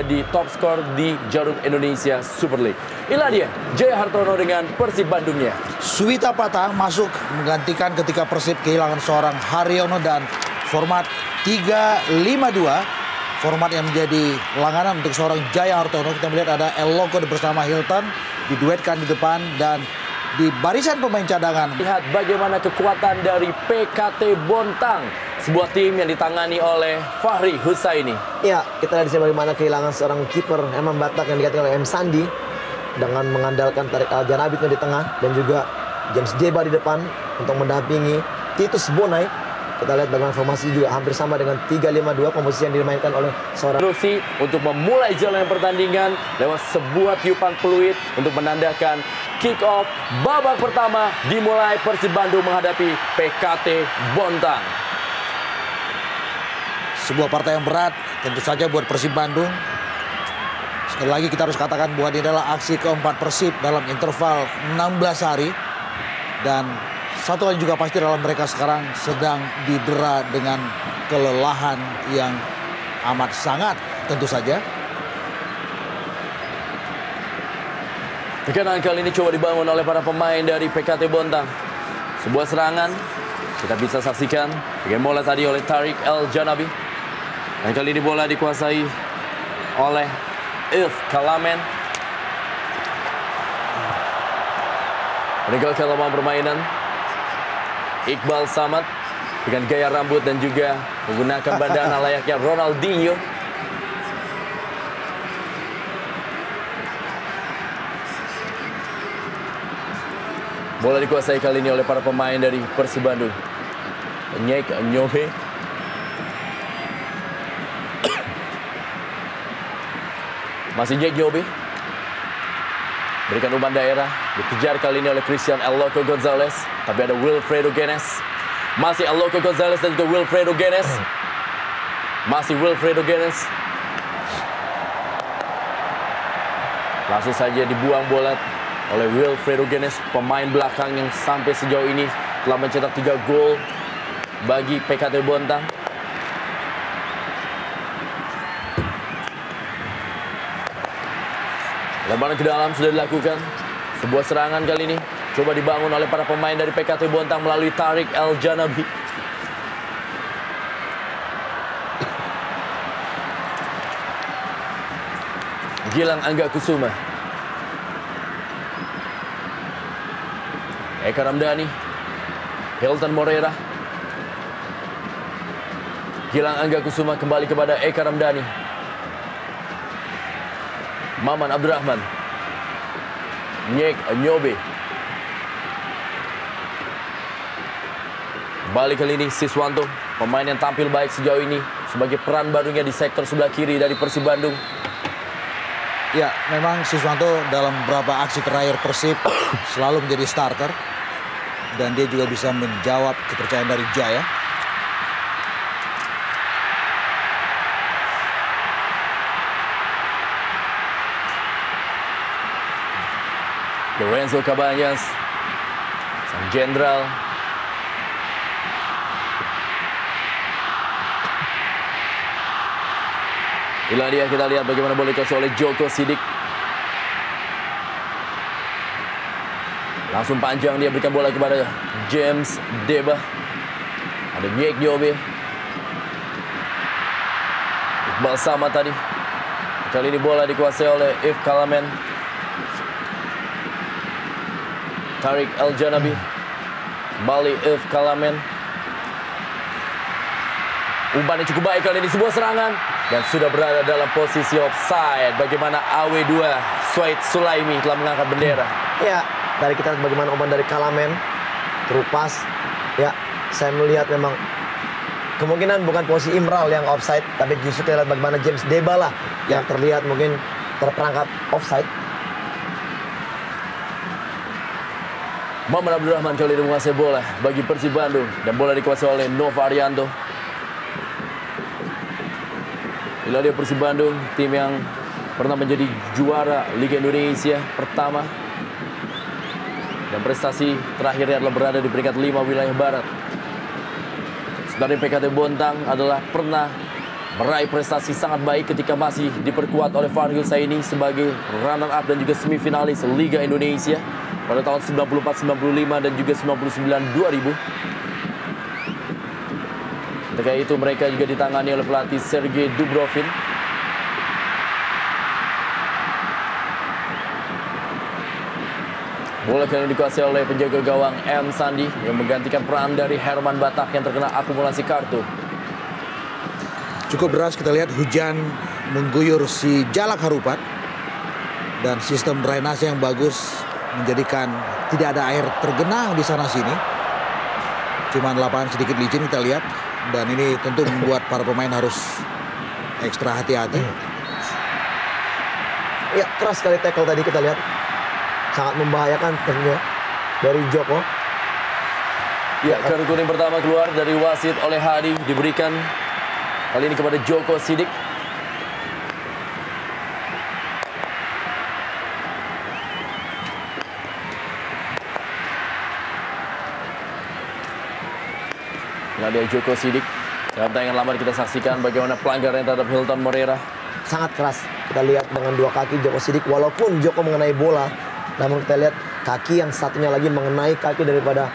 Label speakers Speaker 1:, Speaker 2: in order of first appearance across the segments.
Speaker 1: menjadi top skor di Jarum Indonesia Super League. Inilah dia Jaya Hartono dengan Persib Bandungnya.
Speaker 2: Suwita Patah masuk menggantikan ketika Persib kehilangan seorang Haryono dan format 3-5-2. Format yang menjadi langganan untuk seorang Jaya Hartono. Kita melihat ada El Loco bersama Hilton diduetkan di depan dan di barisan pemain cadangan.
Speaker 1: Lihat bagaimana kekuatan dari PKT Bontang, sebuah tim yang ditangani oleh Fahri Husaini.
Speaker 3: Ya, kita lihat di sini bagaimana kehilangan seorang kiper Emam Batak yang digantikan oleh M. Sandi dengan mengandalkan Tarik Aljanabitnya di tengah dan juga James Deba di depan untuk mendampingi Titus Bonai. Kita lihat bagaimana formasi juga hampir sama dengan 3-5-2, komposisi yang dimainkan oleh seorang
Speaker 1: Rusi untuk memulai jalannya pertandingan lewat sebuah tiupan peluit untuk menandakan kick off babak pertama dimulai. Persib Bandung menghadapi PKT Bontang.
Speaker 2: Sebuah partai yang berat tentu saja buat Persib Bandung. Sekali lagi kita harus katakan bahwa ini adalah aksi keempat Persib dalam interval 16 hari. Dan satu hal juga pasti dalam mereka sekarang sedang didera dengan kelelahan yang amat sangat tentu saja.
Speaker 1: Tekanan kali ini coba dibangun oleh para pemain dari PKT Bontang. Sebuah serangan kita bisa saksikan dengan bola tadi oleh Tarik El Janabi. Dan kali ini bola dikuasai oleh If Kalamen. Meninggalkan lapangan permainan Iqbal Samad dengan gaya rambut dan juga menggunakan bandana layaknya Ronaldinho. Bola dikuasai kali ini oleh para pemain dari Persib Bandung. Nyek Nyobe. Masih Nyek Nyobe. Berikan umpan daerah. Dikejar kali ini oleh Christian El Loco Gonzalez. Tapi ada Wilfredo Genes. Masih El Loco Gonzalez dan juga Wilfredo Genes. Masih Wilfredo Genes. Langsung saja dibuang bola oleh Wilfredo Genes, pemain belakang yang sampai sejauh ini telah mencetak 3 gol bagi PKT Bontang. Lemparan ke dalam sudah dilakukan. Sebuah serangan kali ini coba dibangun oleh para pemain dari PKT Bontang melalui Tarik El Janabi. Gilang Angga Kusuma. Eka Ramdhani, Hilton Morera. Gilang Angga Kusuma kembali kepada Eka Ramdhani. Maman Abdurrahman. Nyek Nyobe. Balik kali ini Siswanto, pemain yang tampil baik sejauh ini sebagai peran barunya di sektor sebelah kiri dari Persib Bandung.
Speaker 2: Ya, memang Siswanto dalam beberapa aksi terakhir Persib selalu menjadi starter. Dan dia juga bisa menjawab kepercayaan dari Jaya.
Speaker 1: Lorenzo Cabañas, sang jenderal. Inilah dia, kita lihat bagaimana bola dikuasai oleh Joko Sidik. Langsung panjang dia berikan bola kepada James Deba. Ada Nyek Nyobe. Iqbal Samad tadi. Kali ini bola dikuasai oleh If Kalamen. Tarik El Janabi. Kembali If Kalamen. Umpannya cukup baik kali ini, sebuah serangan. Dan sudah berada dalam posisi offside. Bagaimana AW2 Suaid Sulaimi telah mengangkat bendera.
Speaker 3: Ya, dari kita lihat bagaimana umpan dari Kalamen terupas. Ya, saya melihat memang kemungkinan bukan posisi Imral yang offside, tapi justru kita lihat bagaimana James Deba lah yang terlihat mungkin terperangkap offside.
Speaker 1: Maman Abdurrahman kali ini menguasai bola bagi Persib Bandung dan bola dikuasai oleh Nova Arianto. Inilah dia Persib Bandung, tim yang pernah menjadi juara Liga Indonesia pertama. Dan prestasi terakhirnya adalah berada di peringkat 5 wilayah barat. Sementara PKT Bontang adalah pernah meraih prestasi sangat baik ketika masih diperkuat oleh Farhil Saini sebagai runner up dan juga semifinalis Liga Indonesia pada tahun 94-95 dan juga 99-2000. Ketika itu mereka juga ditangani oleh pelatih Sergei Dubrovin. Bola kali ini dikuasai oleh penjaga gawang M. Sandi yang menggantikan peran dari Herman Batak yang terkena akumulasi kartu.
Speaker 2: Cukup deras kita lihat hujan mengguyur si Jalak Harupat. Dan sistem drainase yang bagus menjadikan tidak ada air tergenang di sana sini. Cuman lapangan sedikit licin kita lihat. Dan ini tentu membuat para pemain harus ekstra hati-hati.
Speaker 3: Ya, keras sekali tackle tadi kita lihat. Sangat membahayakan tentunya dari Joko.
Speaker 1: Ya, kartu kuning pertama keluar dari wasit oleh Hadi diberikan kali ini kepada Joko Sidik. Nah, dia Joko Sidik. Dalam tayangan lamar kita saksikan bagaimana pelanggaran terhadap Hilton Moreira.
Speaker 3: Sangat keras. Kita lihat dengan dua kaki Joko Sidik. Walaupun Joko mengenai bola, namun kita lihat kaki yang satunya lagi mengenai kaki daripada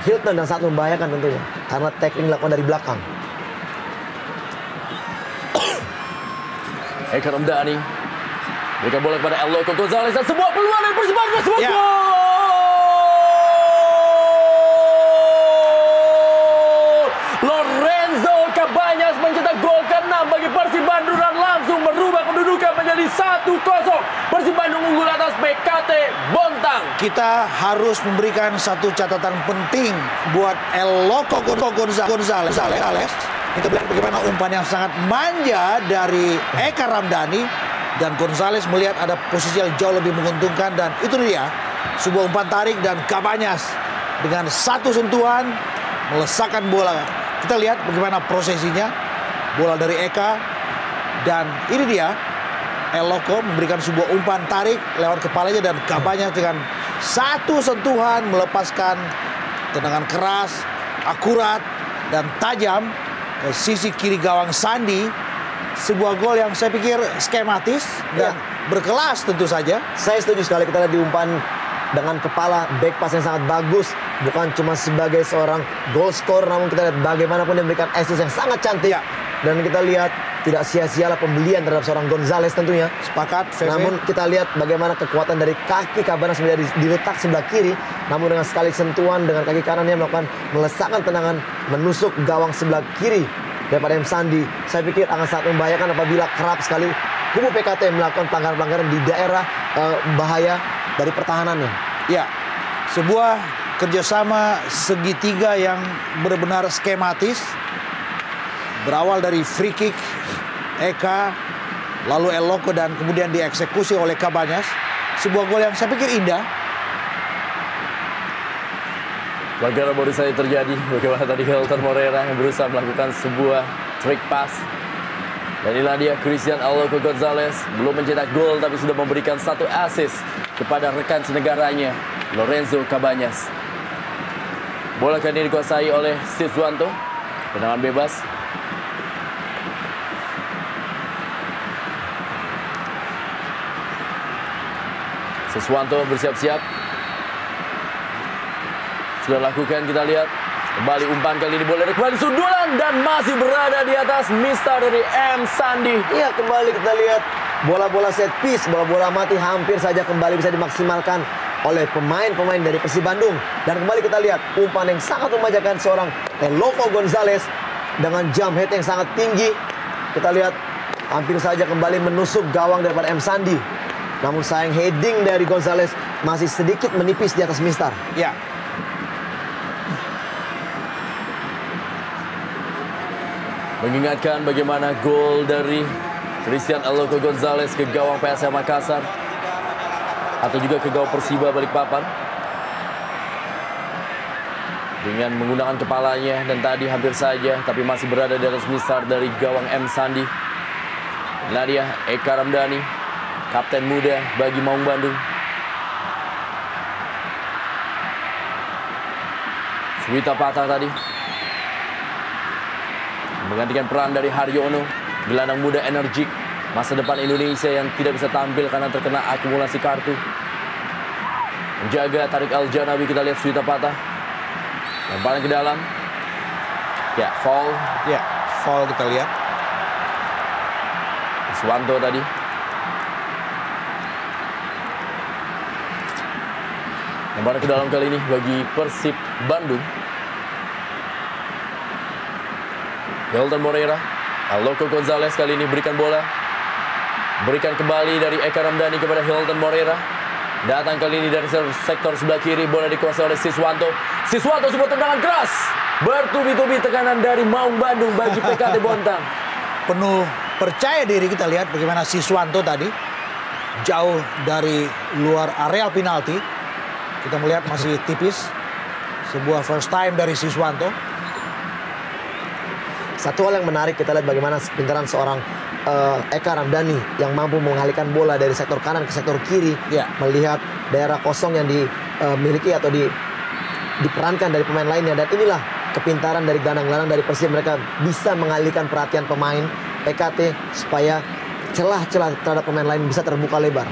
Speaker 3: Hilton dan sangat membahayakan tentunya. Karena tackling dilakukan dari belakang.
Speaker 1: Eka Ramdhani berikan bola kepada El Loco Gonzalez dan sebuah peluang dari Persibandung. Sebuah
Speaker 2: Ya.
Speaker 1: gol! Lorenzo Cabañas mencetak gol ke-6 bagi Persibandung dan langsung merubah kedudukan menjadi 1-0. Persibandung unggul atas PKT Bontang.
Speaker 2: Kita harus memberikan satu catatan penting buat El Loco Gonzalez. Kita lihat bagaimana umpan yang sangat manja dari Eka Ramdhani. Dan Gonzalez melihat ada posisi yang jauh lebih menguntungkan. Dan itu dia, sebuah umpan tarik dan Cabañas dengan satu sentuhan melesakkan bola. Kita lihat bagaimana prosesinya. Bola dari Eka. Dan ini dia, El Loco memberikan sebuah umpan tarik lewat kepalanya. Dan Cabañas dengan satu sentuhan melepaskan tendangan keras, akurat, dan tajam ke sisi kiri gawang Sandi. Sebuah gol yang saya pikir skematis dan berkelas tentu saja.
Speaker 3: Saya setuju sekali, kita lihat di umpan dengan kepala, back pass yang sangat bagus. Bukan cuma sebagai seorang goal scorer, namun kita lihat bagaimanapun dia memberikan assist yang sangat cantik.
Speaker 2: Ya.
Speaker 3: Dan kita lihat tidak sia-sialah pembelian terhadap seorang Gonzalez tentunya.
Speaker 2: Sepakat, Feve.
Speaker 3: Namun kita lihat bagaimana kekuatan dari kaki Cabañas menjadi diletak sebelah kiri. Namun dengan sekali sentuhan dengan kaki kanannya melakukan melesakkan tendangan menusuk gawang sebelah kiri daripada M. Sandi. Saya pikir akan sangat membahayakan apabila kerap sekali kubu PKT melakukan pelanggaran-pelanggaran di daerah bahaya dari pertahanannya.
Speaker 2: Ya, sebuah kerjasama segitiga yang benar-benar skematis. Berawal dari free kick Eka, lalu El Loco dan kemudian dieksekusi oleh Cabañas. Sebuah gol yang saya pikir indah.
Speaker 1: Pelanggaran baru saja terjadi. Bagaimana tadi Hilton Moreira yang berusaha melakukan sebuah trick pass. Dan inilah dia Christian El Loco Gonzalez. Belum mencetak gol tapi sudah memberikan satu assist kepada rekan senegaranya Lorenzo Cabañas. Bola kali ini dikuasai oleh Siswanto. Tendangan bebas. Siswanto bersiap-siap. Sudah lakukan, kita lihat. Kembali umpan kali ini, bola kembali sundulan dan masih berada di atas Mister dari M. Sandi.
Speaker 3: Iya, kembali kita lihat bola-bola set piece, bola-bola mati hampir saja kembali bisa dimaksimalkan oleh pemain-pemain dari Persib Bandung. Dan kembali kita lihat umpan yang sangat memanjakan seorang El Loco Gonzalez dengan jump head yang sangat tinggi. Kita lihat hampir saja kembali menusuk gawang daripada M. Sandi. Namun sayang heading dari Gonzalez masih sedikit menipis di atas Mister.
Speaker 2: Ya.
Speaker 1: Mengingatkan bagaimana gol dari Christian El Loco Gonzalez ke gawang PSM Makassar atau juga ke gawang Persiba Balikpapan dengan menggunakan kepalanya, dan tadi hampir saja tapi masih berada di atas Mister dari gawang M. Sandi. Nadia Eka Ramdhani, kapten muda bagi Maung Bandung. Suwita patah tadi menggantikan peran dari Haryono. gelandang muda energik masa depan Indonesia yang tidak bisa tampil karena terkena akumulasi kartu. Menjaga Tariq Al-Janabi, kita lihat Suita patah. Lemparan ke dalam. Ya, foul.
Speaker 2: Ya, foul kita lihat.
Speaker 1: Iswanto tadi. Lemparan ke dalam kali ini bagi Persib Bandung. Hilton Moreira, Aloko Gonzalez kali ini berikan bola. Berikan kembali dari Eka Ramdhani kepada Hilton Moreira. Datang kali ini dari sektor sebelah kiri, bola dikuasai oleh Siswanto. Siswanto sebuah tendangan keras. Bertubi-tubi tekanan dari Maung Bandung bagi PKT Bontang.
Speaker 2: Penuh percaya diri kita lihat bagaimana Siswanto tadi. Jauh dari luar areal penalti. Kita melihat masih tipis. Sebuah first time dari Siswanto.
Speaker 3: Satu hal yang menarik, kita lihat bagaimana pintaran seorang Eka Ramdhani yang mampu mengalihkan bola dari sektor kanan ke sektor kiri.
Speaker 2: Ya.
Speaker 3: Melihat daerah kosong yang dimiliki atau diperankan dari pemain lainnya. Dan inilah kepintaran dari gelandang-gelandang dari Persib. Mereka bisa mengalihkan perhatian pemain PKT supaya celah-celah terhadap pemain lain bisa terbuka lebar.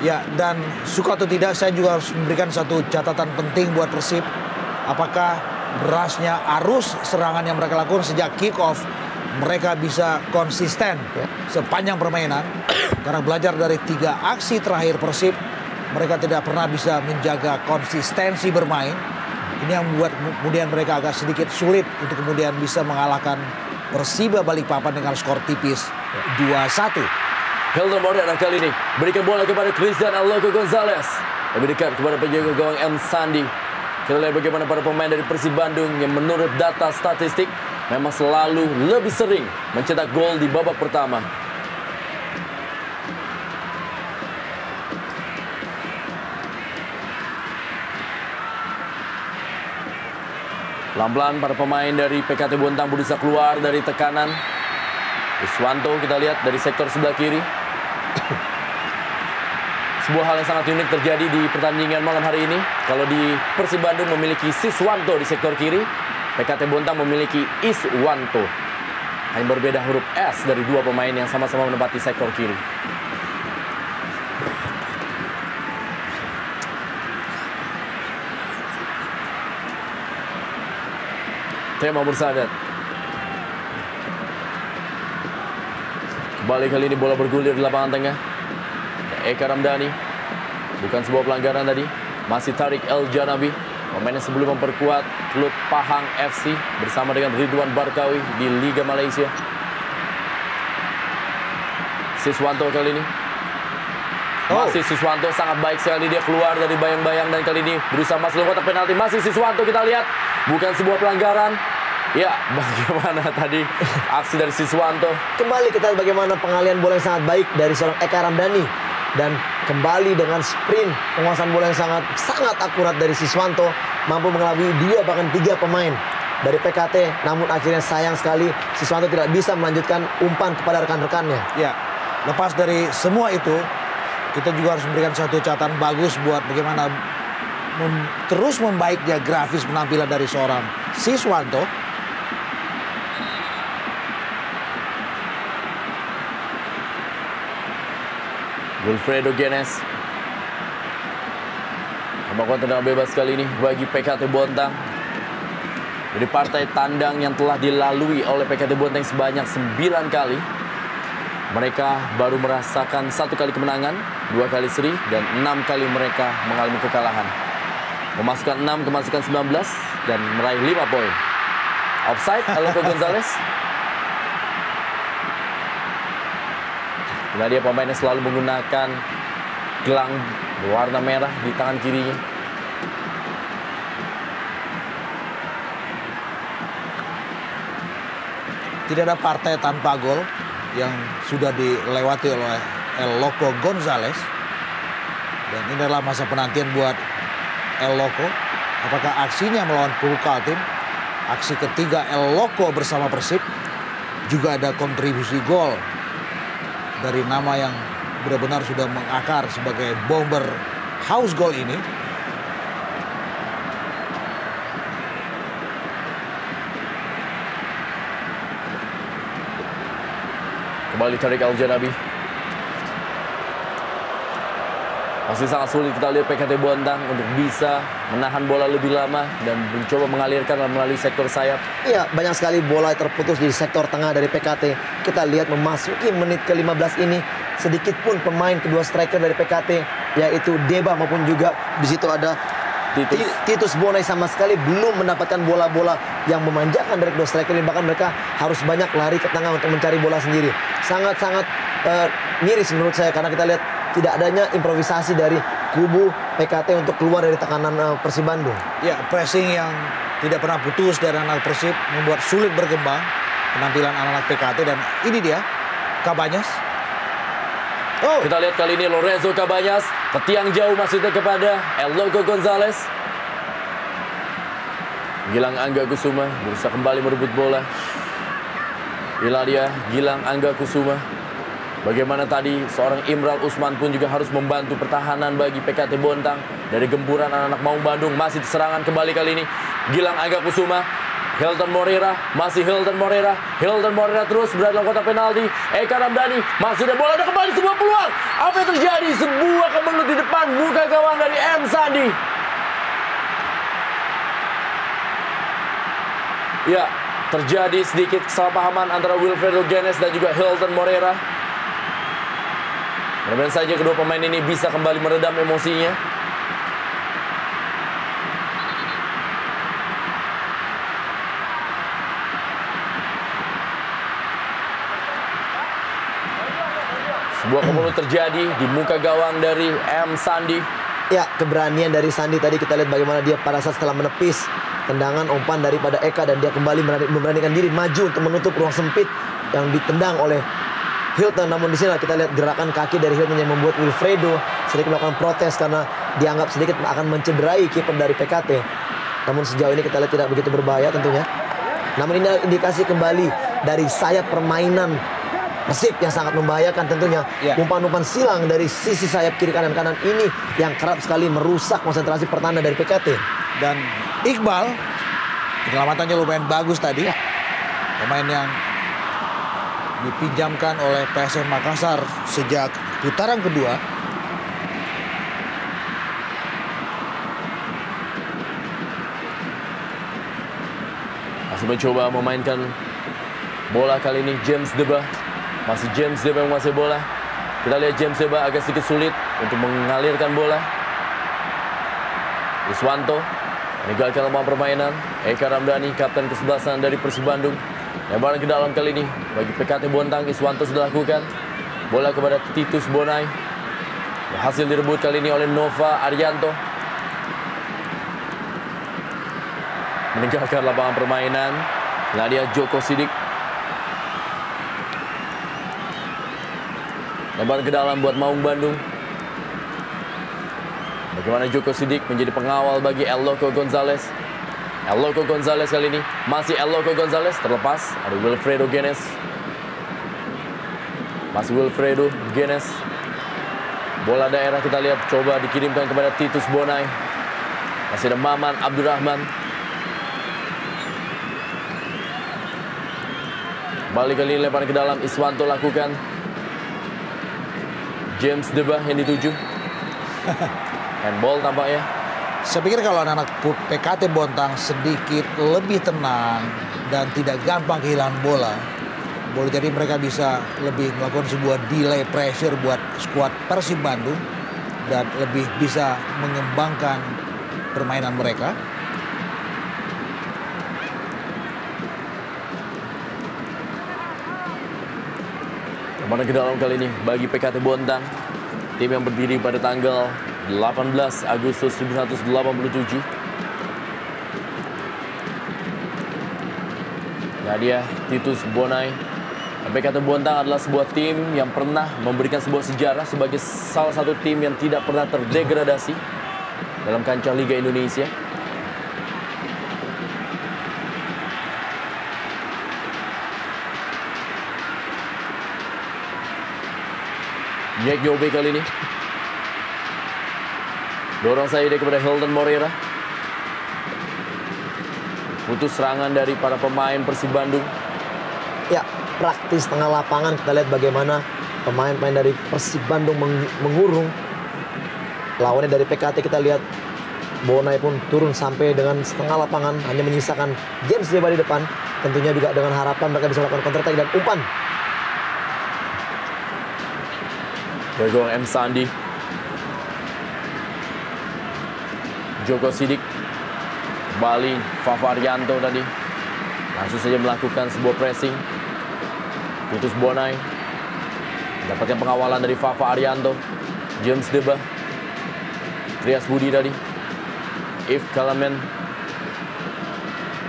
Speaker 2: Ya, dan suka atau tidak saya juga harus memberikan satu catatan penting buat Persib. Apakah berasnya arus serangan yang mereka lakukan sejak kick off, mereka bisa konsisten sepanjang permainan. Karena belajar dari 3 aksi terakhir Persib, mereka tidak pernah bisa menjaga konsistensi bermain. Ini yang membuat kemudian mereka agak sedikit sulit untuk kemudian bisa mengalahkan Persiba Balikpapan dengan skor tipis 2-1.
Speaker 1: Hilton Moreira kali ini berikan bola kepada Christian Aloko Gonzalez. Lebih dekat kepada penjaga gawang M. Sandi. Kita lihat bagaimana para pemain dari Persib Bandung yang menurut data statistik memang selalu lebih sering mencetak gol di babak pertama. Pelan-pelan para pemain dari PKT Bontang berusaha keluar dari tekanan. Iswanto kita lihat dari sektor sebelah kiri. Sebuah hal yang sangat unik terjadi di pertandingan malam hari ini. Kalau di Persib Bandung memiliki Siswanto di sektor kiri, PKT Bontang memiliki Iswanto. Hanya berbeda huruf S dari 2 pemain yang sama-sama menempati sektor kiri. Tema Mursadat. Kembali kali ini bola bergulir di lapangan tengah. Eka Ramdhani. Bukan sebuah pelanggaran tadi. Masih Tariq Al-Janabi. Pemain yang sebelum memperkuat klub Pahang FC bersama dengan Ridwan Barkawi di Liga Malaysia. Siswanto kali ini. Masih Siswanto sangat baik sekali, dia keluar dari bayang-bayang dan kali ini berusaha masuk kotak penalti. Masih Siswanto, kita lihat bukan sebuah pelanggaran. Ya, bagaimana tadi aksi dari Siswanto.
Speaker 3: Kembali kita lihat bagaimana pengalihan bola yang sangat baik dari seorang Eka Ramdhani. Dan kembali dengan sprint penguasaan bola yang sangat akurat dari Siswanto. Mampu mengelabui 2 bahkan 3 pemain dari PKT. Namun akhirnya sayang sekali Siswanto tidak bisa melanjutkan umpan kepada rekan-rekannya.
Speaker 2: Ya, lepas dari semua itu, kita juga harus memberikan satu catatan bagus buat bagaimana terus membaiknya grafis penampilan dari seorang Siswanto.
Speaker 1: Wilfredo Genes melakukan tendangan bebas kali ini bagi PKT Bontang. Jadi partai tandang yang telah dilalui oleh PKT Bontang sebanyak 9 kali. Mereka baru merasakan 1 kali kemenangan, 2 kali seri, dan 6 kali mereka mengalami kekalahan. Memasukkan 6, kemasukan 19, dan meraih 5 poin. Offside, Aloko Gonzalez. Nah, dia pemain yang selalu menggunakan gelang berwarna merah di tangan kirinya.
Speaker 2: Tidak ada partai tanpa gol yang sudah dilewati oleh Aloko Gonzalez. Dan ini adalah masa penantian buat Aloko. Apakah aksinya melawan Purkaltim, aksi ketiga Aloko bersama Persib, juga ada kontribusi gol dari nama yang benar-benar sudah mengakar sebagai bomber house goal ini.
Speaker 1: Kembali Tariq Al-Janabi. Masih sangat sulit kita lihat PKT Bontang untuk bisa menahan bola lebih lama dan mencoba mengalirkan melalui sektor sayap.
Speaker 3: Iya, banyak sekali bola terputus di sektor tengah dari PKT. Kita lihat memasuki menit ke-15 ini, sedikit pun pemain kedua striker dari PKT, yaitu Deba maupun juga di situ ada Titus Bonai sama sekali belum mendapatkan bola-bola yang memanjakan dari kedua striker ini. Bahkan mereka harus banyak lari ke tengah untuk mencari bola sendiri. Sangat-sangat miris menurut saya karena kita lihat tidak adanya improvisasi dari kubu PKT untuk keluar dari tekanan Persib Bandung.
Speaker 2: Ya, pressing yang tidak pernah putus dari anak Persib membuat sulit berkembang penampilan anak-anak PKT, dan ini dia Cabañas.
Speaker 1: Oh, kita lihat kali ini Lorenzo Cabañas ke tiang jauh maksudnya kepada El Loco Gonzalez. Gilang Angga Kusuma berusaha kembali merebut bola. Inilah dia Gilang Angga Kusuma. Bagaimana tadi seorang Imral Usman pun juga harus membantu pertahanan bagi PKT Bontang dari gempuran anak-anak Maung Bandung. Masih serangan kembali kali ini Gilang Angga Kusuma, Hilton Moreira, masih Hilton Moreira terus berada dalam kotak penalti. Eka Ramdhani masih ada bola, ada kembali sebuah peluang. Apa yang terjadi? Sebuah kemelut di depan muka gawang dari M Sandi. Ya, terjadi sedikit kesalahpahaman antara Wilfredo Genes dan juga Hilton Moreira. Mudah-mudahan saja kedua pemain ini bisa kembali meredam emosinya. Sebuah kemelut terjadi di muka gawang dari M Sandi.
Speaker 3: Ya, keberanian dari Sandi tadi kita lihat bagaimana dia pada saat setelah menepis tendangan umpan daripada Eka dan dia kembali memberanikan diri maju untuk menutup ruang sempit yang ditendang oleh Hilton. Namun di sini kita lihat gerakan kaki dari Hilton yang membuat Wilfredo sedikit melakukan protes karena dianggap sedikit akan mencederai kiper dari PKT. Namun sejauh ini kita lihat tidak begitu berbahaya tentunya. Namun ini indikasi kembali dari sayap permainan Persib yang sangat membahayakan tentunya. Umpan-umpan silang dari sisi sayap kiri kanan ini yang kerap sekali merusak konsentrasi pertahanan dari PKT.
Speaker 2: Dan Iqbal penyelamatannya lumayan bagus tadi. Pemain yang dipinjamkan oleh PSM Makassar sejak putaran kedua.
Speaker 1: Masih mencoba memainkan bola kali ini James Deba. Masih James Deba yang menguasai bola. Kita lihat James Deba agak sedikit sulit untuk mengalirkan bola. Iswanto meninggalkan lapangan permainan. Eka Ramdhani, kapten ke-11 dari Persib Bandung. Lebaran ke dalam kali ini bagi PKT Bontang. Iswanto sudah lakukan. Bola kepada Titus Bonai. Berhasil direbut kali ini oleh Nova Arianto. Meninggalkan lapangan permainan. Nadia Joko Sidik. Lebaran ke dalam buat Maung Bandung. Bagaimana Joko Sidik menjadi pengawal bagi El Loco Gonzalez. El Loco Gonzalez kali ini masih El Loco Gonzalez, terlepas ada Wilfredo Genes. Masih Wilfredo Genes. Bola daerah kita lihat coba dikirimkan kepada Titus Bonai. Masih ada Maman Abdurrahman. Balik kali ini lemparan ke dalam, Iswanto lakukan. James Deba yang dituju. Handball tampaknya.
Speaker 2: Saya pikir kalau anak-anak PKT Bontang sedikit lebih tenang dan tidak gampang kehilangan bola, boleh jadi mereka bisa lebih melakukan sebuah delay pressure buat skuad Persib Bandung dan lebih bisa mengembangkan permainan mereka.
Speaker 1: Kemana ke dalam kali ini bagi PKT Bontang, tim yang berdiri pada tanggal 18 Agustus 1987. Nadia Titus Bonai. PKT Bontang adalah sebuah tim yang pernah memberikan sebuah sejarah sebagai salah satu tim yang tidak pernah terdegradasi dalam kancah Liga Indonesia. Nyek Yobe kali ini. Dorong saya kepada Hilton Moreira. Putus serangan dari para pemain Persib Bandung.
Speaker 3: Ya, praktis tengah lapangan. Kita lihat bagaimana pemain-pemain dari Persib Bandung mengurung lawannya dari PKT. Kita lihat Bonai pun turun sampai dengan setengah lapangan, hanya menyisakan James Deba di depan. Tentunya juga dengan harapan mereka bisa melakukan counter attack dan umpan.
Speaker 1: Dari gawang M. Sandi. Joko Sidik. Kembali Fafa Arianto tadi. Langsung saja melakukan sebuah pressing. Titus Bonai. Mendapatkan pengawalan dari Fafa Arianto. James Deba. Trias Budi tadi. If Kalamen.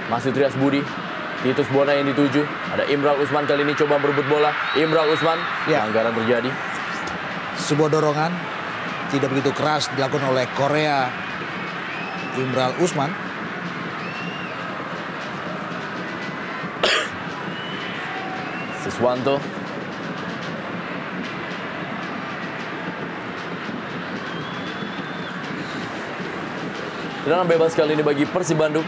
Speaker 1: Masih Trias Budi. Titus Bonai yang dituju. Ada Imral Usman kali ini coba berebut bola. Imral Usman.
Speaker 2: Ya.
Speaker 1: Pelanggaran terjadi.
Speaker 2: Sebuah dorongan tidak begitu keras dilakukan oleh Korea Imral Usman.
Speaker 1: Siswanto. Tendangan bebas kali ini bagi Persib Bandung.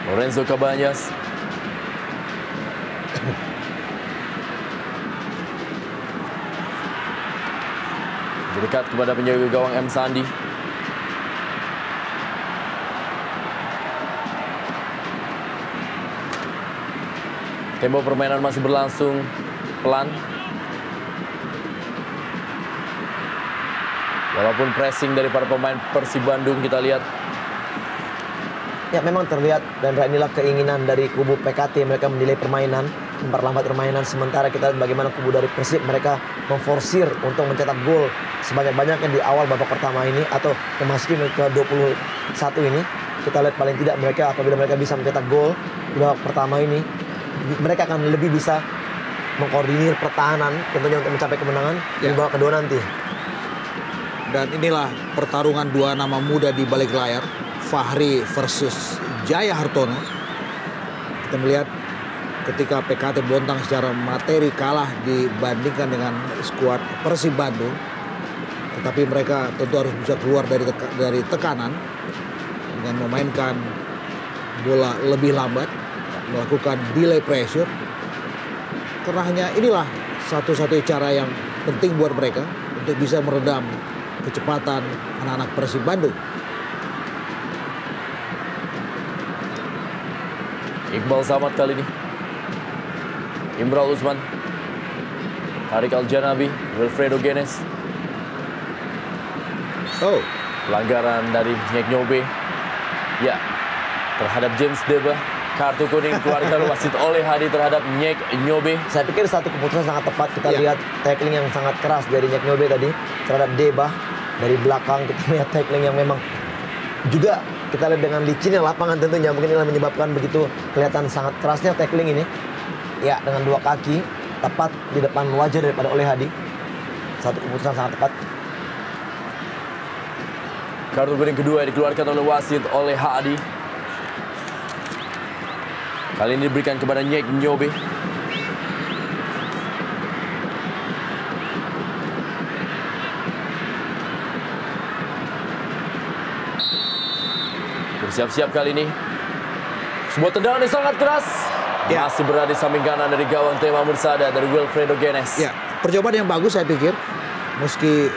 Speaker 1: Lorenzo Cabañas. Dekat kepada penjaga gawang M. Sandi. Tempo permainan masih berlangsung pelan. Walaupun pressing dari para pemain Persib Bandung kita lihat.
Speaker 3: Ya memang terlihat dan inilah keinginan dari kubu PKT, mereka menilai permainan, memperlambat permainan. Sementara kita lihat bagaimana kubu dari Persib, mereka memforsir untuk mencetak gol sebanyak-banyaknya di awal babak pertama ini atau memasuki menit ke-21 ini. Kita lihat paling tidak mereka apabila mereka bisa mencetak gol di babak pertama ini, mereka akan lebih bisa mengkoordinir pertahanan tentunya untuk mencapai kemenangan di babak kedua nanti.
Speaker 2: Dan inilah pertarungan dua nama muda di balik layar, Fahri versus Jaya Hartono. Kita melihat ketika PKT Bontang secara materi kalah dibandingkan dengan skuad Persib Bandung, tetapi mereka tentu harus bisa keluar dari tekanan dengan memainkan bola lebih lambat, melakukan delay pressure. Karena hanya inilah satu-satunya cara yang penting buat mereka untuk bisa meredam kecepatan anak-anak Persib Bandung.
Speaker 1: Iqbal Samad kali ini. Imral Usman. Tariq Al-Janabi. Wilfredo Genes.
Speaker 2: Oh,
Speaker 1: Pelanggaran dari Nyek Nyobe. Ya, terhadap James Deba. Kartu kuning keluarkan wasit oleh Hadi terhadap Nyek Nyobe.
Speaker 3: Saya pikir satu keputusan sangat tepat. Kita
Speaker 2: Ya.
Speaker 3: lihat tackling yang sangat keras dari Nyek Nyobe tadi terhadap Deba. Dari belakang kita lihat tackling yang memang juga kita lihat dengan licinnya lapangan tentunya. Mungkin inilah menyebabkan begitu kelihatan sangat kerasnya tackling ini. Ya, dengan dua kaki tepat di depan wajah daripada oleh Hadi. Satu keputusan sangat tepat.
Speaker 1: Kartu kuning kedua dikeluarkan oleh wasit oleh Hadi. Kali ini diberikan kepada Nyek Nyobe. Bersiap-siap kali ini. Sebuah tendangan yang sangat keras.
Speaker 2: Ya.
Speaker 1: Masih berada di samping kanan dari gawang Tema Mursada dari Wilfredo Genes.
Speaker 2: ya, percobaan yang bagus saya pikir. Meski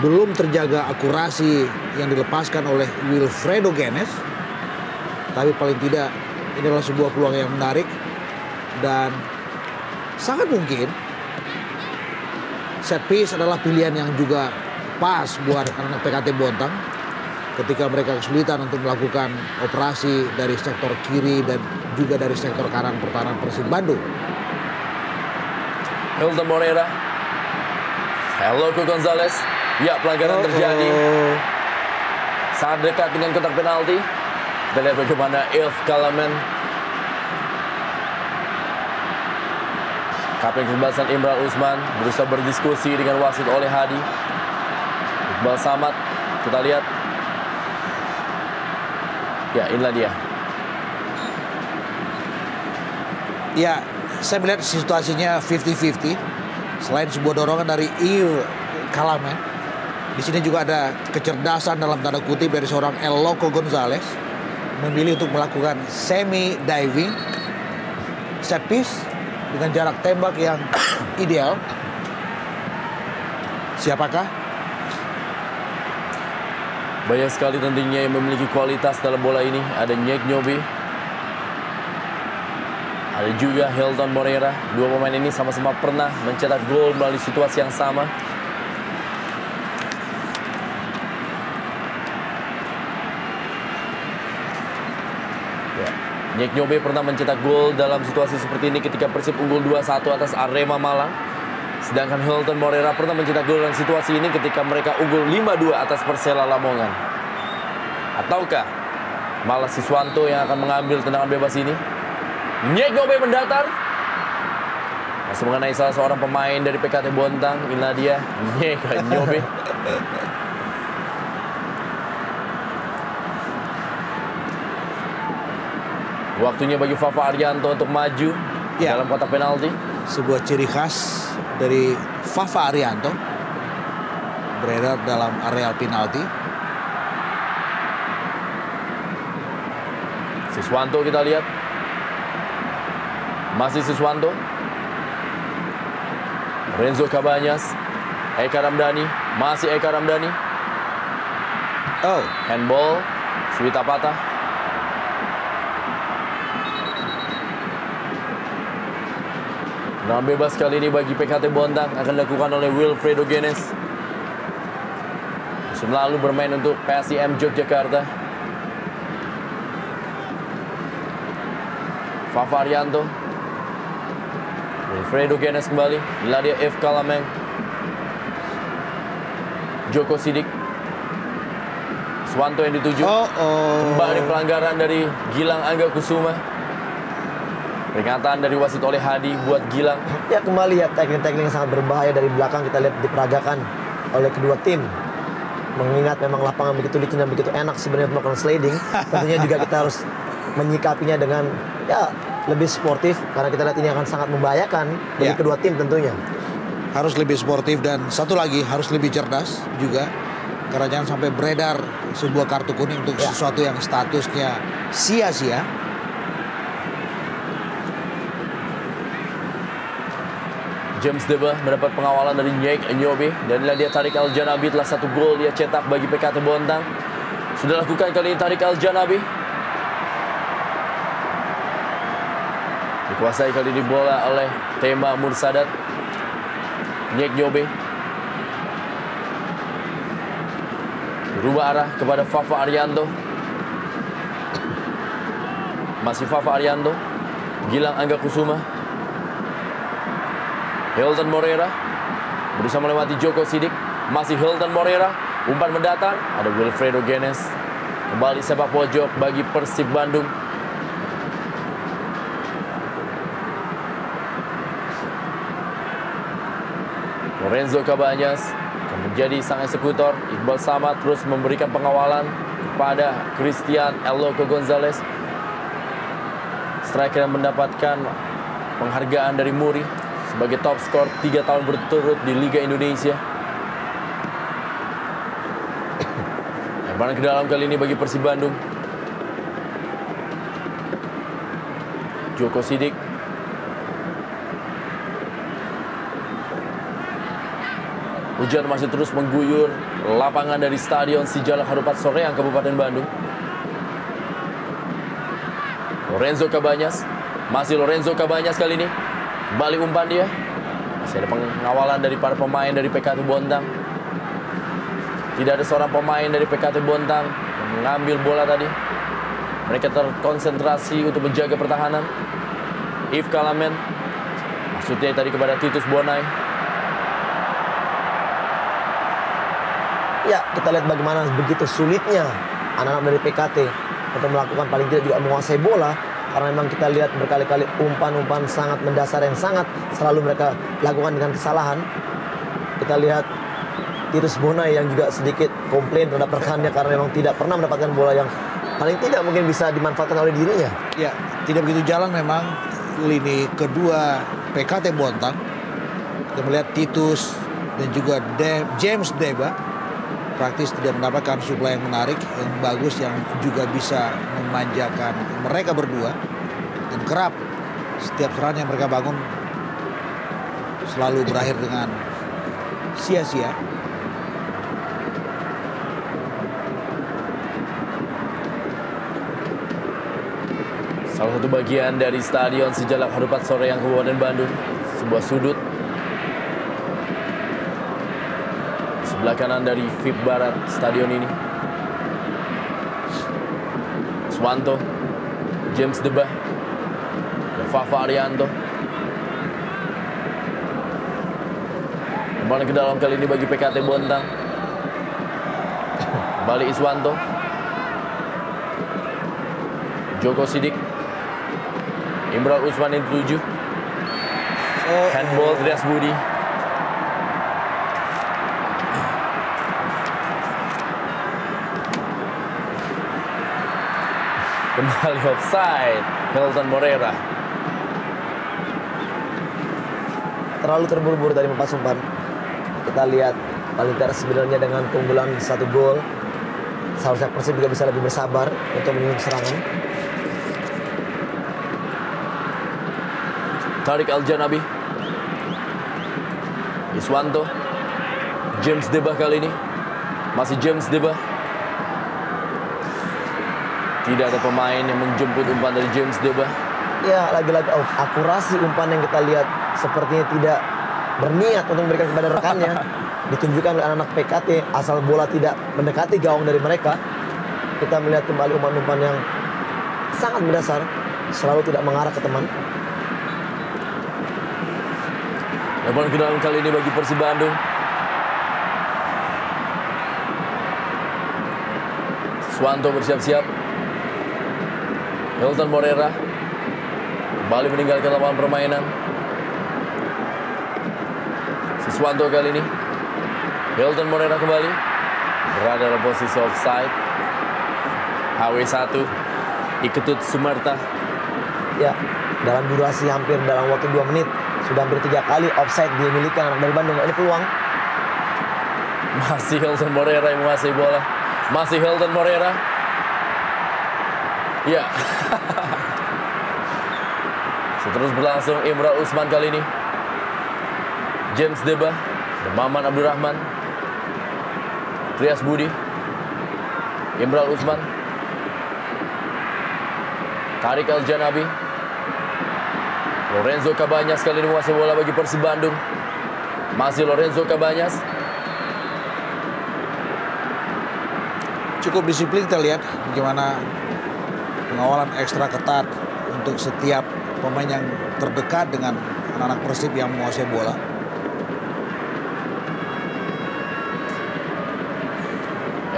Speaker 2: belum terjaga akurasi yang dilepaskan oleh Wilfredo Genes, tapi paling tidak inilah sebuah peluang yang menarik dan sangat mungkin set piece adalah pilihan yang juga pas buat anak-anak PKT Bontang ketika mereka kesulitan untuk melakukan operasi dari sektor kiri dan juga dari sektor kanan pertahanan Persib Bandung.
Speaker 1: Hilton Moreira. Eloko Gonzalez. Ya, pelanggaran terjadi. Sangat dekat dengan kotak penalti. Kita lihat bagaimana Ilf Kalamen. Kapten kesebelasan Imral Usman berusaha berdiskusi dengan wasit oleh Hadi. Iqbal Samad. Kita lihat. Ya, inilah dia.
Speaker 2: Ya, saya melihat situasinya 50-50. Selain sebuah dorongan dari Ir Kalamen, di sini juga ada kecerdasan dalam tanda kutip dari seorang Eloko Gonzalez memilih untuk melakukan semi diving set piece dengan jarak tembak yang ideal. Siapakah?
Speaker 1: Banyak sekali tentunya yang memiliki kualitas dalam bola ini. Ada Nyek Nyobe, ada juga Hilton Moreira. Dua pemain ini sama-sama pernah mencetak gol melalui situasi yang sama. Nyek Nyobe pernah mencetak gol dalam situasi seperti ini ketika Persib unggul 2-1 atas Arema Malang. Sedangkan Hilton Moreira pernah mencetak gol dalam situasi ini ketika mereka unggul 5-2 atas Persela Lamongan. Ataukah malah Siswanto yang akan mengambil tendangan bebas ini? Nyek Nyobe mendatar. Masih mengenai salah seorang pemain dari PKT Bontang. Inilah dia, Nyek Nyobe. Waktunya bagi Fafa Arianto untuk maju dalam kotak penalti.
Speaker 2: Sebuah ciri khas dari Fafa Arianto beredar dalam areal penalti.
Speaker 1: Siswanto kita lihat. Masih Siswanto. Renzo Cabanyas. Eka Ramdhani. Masih Eka Ramdhani.
Speaker 2: Oh,
Speaker 1: Handball. Suwita Patah. Tendangan bebas kali ini bagi PKT Bontang akan dilakukan oleh Wilfredo Genes. Musim lalu bermain untuk PSIM Yogyakarta. Fafa Arianto. Wilfredo Genes kembali. Inilah dia F. Kalameng. Joko Sidik. Swanto yang dituju. Kembali pelanggaran dari Gilang Angga Kusuma. Peringatan dari wasit oleh Hadi buat Gilang.
Speaker 3: Ya kembali ya teknik-teknik yang sangat berbahaya dari belakang kita lihat diperagakan oleh kedua tim. Mengingat memang lapangan begitu licin dan begitu enak sebenarnya melakukan sliding. Tentunya juga kita harus menyikapinya dengan ya lebih sportif. Karena kita lihat ini akan sangat membahayakan bagi kedua tim tentunya.
Speaker 2: Harus lebih sportif dan satu lagi harus lebih cerdas juga. Karena jangan sampai beredar sebuah kartu kuning untuk sesuatu yang statusnya sia-sia.
Speaker 1: James Deba mendapat pengawalan dari Nyek Nyobe. Dan dia Tariq Al-Janabi telah satu gol dia cetak bagi PKT Bontang. Sudah lakukan kali ini Tariq Al-Janabi. Dikuasai kali ini bola oleh Tema Mursadat. Nyek Nyobe. Berubah arah kepada Fafa Arianto. Masih Fafa Arianto. Gilang Angga Kusuma. Hilton Moreira berusaha melewati Joko Sidik. Masih Hilton Moreira. Umpan mendatar. Ada Wilfredo Genes. Kembali sepak pojok bagi Persib Bandung. Lorenzo Cabanyas akan menjadi sang eksekutor. Iqbal Samad terus memberikan pengawalan kepada Christian Eloko Gonzalez. Striker yang mendapatkan penghargaan dari Muri sebagai top skor 3 tahun berturut di Liga Indonesia. Lemparan ke dalam kali ini bagi Persib Bandung. Joko Sidik. Hujan masih terus mengguyur lapangan dari Stadion Sijalak Harupat Soreang, Kabupaten Bandung. Lorenzo Cabanyas. Masih Lorenzo Cabanyas kali ini. Kembali umpan dia. Masih ada pengawalan dari para pemain dari PKT Bontang. Tidak ada seorang pemain dari PKT Bontang yang mengambil bola tadi. Mereka terkonsentrasi untuk menjaga pertahanan. Yves Kalamen. Maksudnya tadi kepada Titus Bonai.
Speaker 3: Ya, kita lihat bagaimana begitu sulitnya anak-anak dari PKT untuk melakukan paling tidak juga menguasai bola. Karena memang kita lihat berkali-kali umpan-umpan sangat mendasar yang sangat selalu mereka lakukan dengan kesalahan. Kita lihat Titus Bonai yang juga sedikit komplain terhadap rekannya karena memang tidak pernah mendapatkan bola yang paling tidak mungkin bisa dimanfaatkan oleh dirinya.
Speaker 2: Ya, tidak begitu jalan memang lini kedua PKT Bontang. Kita melihat Titus dan juga James Deba praktis tidak mendapatkan suplai yang menarik, yang bagus, yang juga bisa memanjakan mereka berdua. Dan kerap Setiap serangan yang mereka bangun selalu berakhir dengan sia-sia.
Speaker 1: Salah satu bagian dari Stadion Sejalak Harupat Soreang Kabupaten Bandung. Sebuah sudut sebelah kanan dari VIP Barat stadion ini. Swanto, James Debah, Fafa Arianto. Kembali ke dalam kali ini bagi PKT Bontang. Balik Iswanto, Joko Sidik, Imral Usman yang 7. Handball Trias Budi. Kembali offside, Hilton Morera.
Speaker 3: Terlalu terburu-buru dari mempas umpan. Kita lihat paling tidak sebenarnya dengan keunggulan 1 gol, seharusnya Persib juga bisa lebih bersabar untuk menyusun serangan.
Speaker 1: Tariq Al-Janabi, Iswanto, James Debah kali ini. Masih James Debah. Tidak ada pemain yang menjemput umpan dari James Debah.
Speaker 3: Ya, lagi-lagi akurasi umpan yang kita lihat sepertinya tidak berniat untuk memberikan kepada rekannya. Ditunjukkan oleh anak-anak PKT asal bola tidak mendekati gawang dari mereka. Kita melihat kembali umpan-umpan yang sangat mendasar, selalu tidak mengarah ke teman.
Speaker 1: Lebaran ke dalam kali ini bagi Persib Bandung. Swanto bersiap-siap. Hilton Morera kembali meninggalkan lapangan permainan. Siswanto kali ini. Hilton Morera kembali berada dalam posisi offside. HW1 Iketut Sumerta.
Speaker 3: Ya, dalam durasi hampir dalam waktu 2 menit sudah hampir 3 kali offside dimiliki anak dari Bandung. Ini peluang.
Speaker 1: Masih Hilton Morera yang menguasai bola. Masih Hilton Morera. Ya. Seterus berlangsung Imral Usman kali ini. James Debah, Maman Abdurrahman, Trias Budi, Imral Usman, Tariq Al-Janabi, Lorenzo Cabanyas kali ini menguasai bola bagi Persib Bandung. Masih Lorenzo Cabanyas.
Speaker 2: Cukup disiplin kita lihat bagaimana pengawalan ekstra ketat untuk setiap pemain yang terdekat dengan anak-anak Persib yang menguasai bola.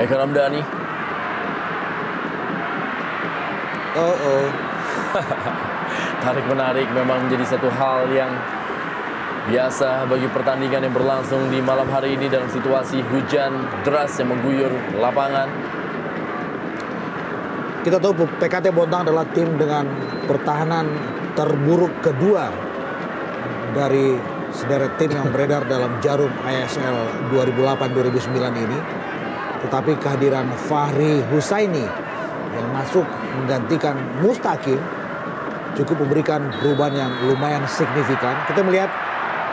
Speaker 1: Eka Ramdhani. Tarik menarik memang menjadi satu hal yang biasa bagi pertandingan yang berlangsung di malam hari ini dalam situasi hujan deras yang mengguyur lapangan.
Speaker 2: Kita tahu PKT Bontang adalah tim dengan pertahanan terburuk kedua dari sederet tim yang beredar dalam jarum ISL 2008-2009 ini. Tetapi kehadiran Fahri Husaini yang masuk menggantikan Mustaqim cukup memberikan perubahan yang lumayan signifikan. Kita melihat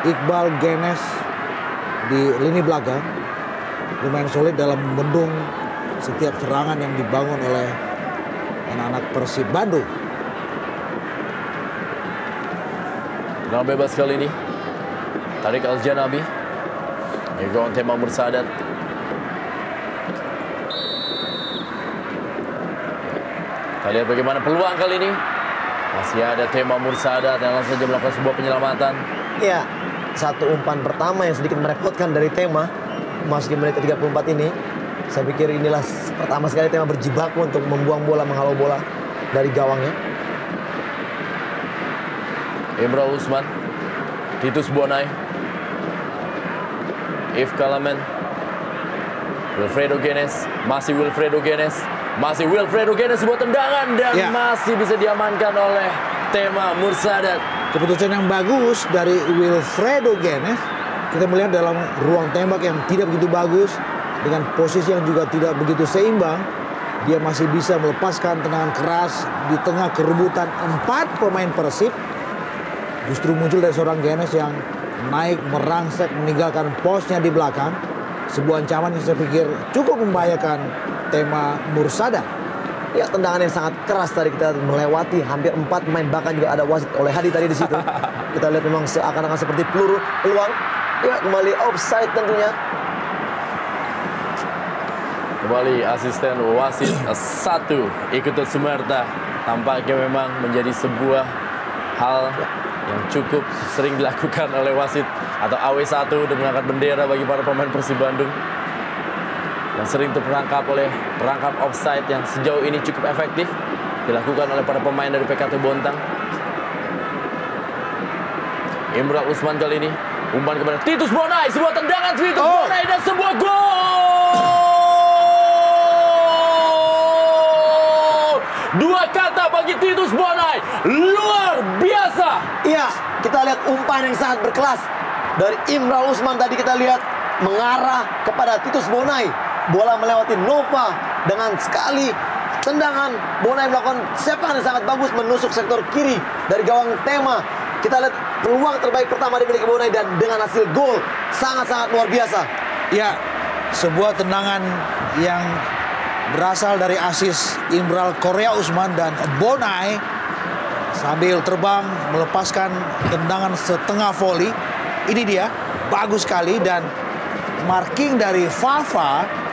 Speaker 2: Iqbal Genes di lini belakang lumayan solid dalam membendung setiap serangan yang dibangun oleh anak-anak Persib Bandung.
Speaker 1: Tenang bebas kali ini Tariq Al-Janabi, Egon Tema Mursadat. Kita lihat bagaimana peluang kali ini. Masih ada Tema Mursadat yang langsung saja melakukan sebuah penyelamatan.
Speaker 3: Ya, satu umpan pertama yang sedikit merepotkan dari Tema masuk di menit 34 ini. Saya pikir inilah pertama sekali Tema berjibaku untuk membuang bola, menghalau bola dari gawangnya.
Speaker 1: Imral Usman, Titus Bonai, If Kalamen, Wilfredo Genes, masih Wilfredo Genes, sebuah tendangan dan masih bisa diamankan oleh Tema Mursadat.
Speaker 2: Keputusan yang bagus dari Wilfredo Genes. Kita melihat dalam ruang tembak yang tidak begitu bagus, dengan posisi yang juga tidak begitu seimbang, dia masih bisa melepaskan tendangan keras di tengah kerebutan 4 pemain Persib justru muncul dari seorang Genes yang naik merangsek meninggalkan posnya di belakang. Sebuah ancaman yang saya pikir cukup membahayakan tema Mursada.
Speaker 3: Ya, tendangan yang sangat keras tadi, kita melewati hampir 4 pemain, bahkan juga ada wasit oleh Hadi tadi di situ. Kita lihat memang seakan-akan seperti peluru peluang. Ya, kembali offside tentunya.
Speaker 1: Kembali asisten wasit 1 Ikutus Sumerta. Tampaknya memang menjadi sebuah hal yang cukup sering dilakukan oleh wasit atau AW1 untuk mengangkat bendera bagi para pemain Persib Bandung. Yang sering terperangkap oleh perangkap offside yang sejauh ini cukup efektif dilakukan oleh para pemain dari PKT Bontang. Imran Usman kali ini umpan kepada Titus Bonai, sebuah tendangan Titus Bonai dan sebuah gol. 2 kata bagi Titus Bonai, luar biasa.
Speaker 3: Iya, kita lihat umpan yang sangat berkelas dari Imran Usman tadi, kita lihat mengarah kepada Titus Bonai. Bola melewati Nova dengan sekali tendangan. Bonai melakukan sepakan yang sangat bagus menusuk sektor kiri dari gawang Tema. Kita lihat peluang terbaik pertama dimiliki Bonai dan dengan hasil gol sangat-sangat luar biasa.
Speaker 2: Ya, sebuah tendangan yang berasal dari asis Imral Korea Usman dan Bonai sambil terbang melepaskan tendangan setengah volley. Ini dia, bagus sekali, dan marking dari Fafa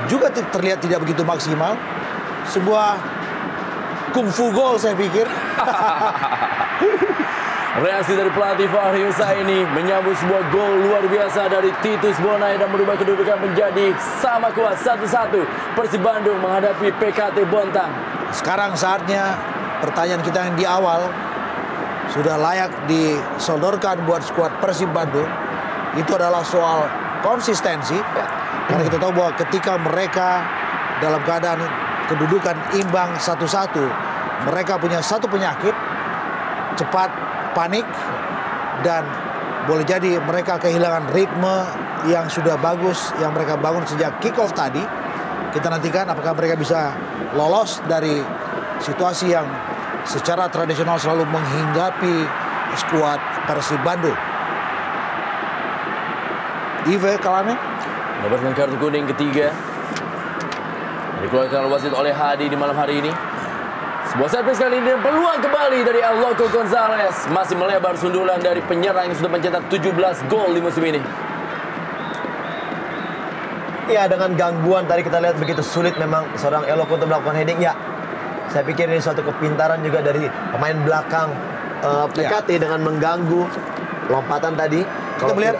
Speaker 2: juga terlihat tidak begitu maksimal. Sebuah kungfu gol saya pikir.
Speaker 1: Reaksi dari pelatih Fahri Husaini menyambut sebuah gol luar biasa dari Titus Bonai dan merubah kedudukan menjadi sama kuat 1-1. Persib Bandung menghadapi PKT Bontang.
Speaker 2: Sekarang saatnya pertanyaan kita yang di awal sudah layak disodorkan buat skuad Persib Bandung. Itu adalah soal konsistensi. Karena kita tahu bahwa ketika mereka dalam keadaan kedudukan imbang 1-1, mereka punya satu penyakit, cepat panik, dan boleh jadi mereka kehilangan ritme yang sudah bagus yang mereka bangun sejak kick off tadi. Kita nantikan apakah mereka bisa lolos dari situasi yang secara tradisional selalu menghinggapi skuad Persib Bandung. Ive Kalame
Speaker 1: mendapatkan kartu kuning ketiga. Dikeluarkan wasit oleh Hadi di malam hari ini. Sebuah set piece kali ini dan peluang kembali dari El Loco Gonzalez. Masih melebar sundulan dari penyerang yang sudah mencetak 17 gol di musim ini.
Speaker 3: Ya, dengan gangguan tadi kita lihat begitu sulit memang seorang El Loco untuk melakukan heading. Ya, saya pikir ini suatu kepintaran juga dari pemain belakang PKT dengan mengganggu lompatan tadi.
Speaker 2: Kita melihat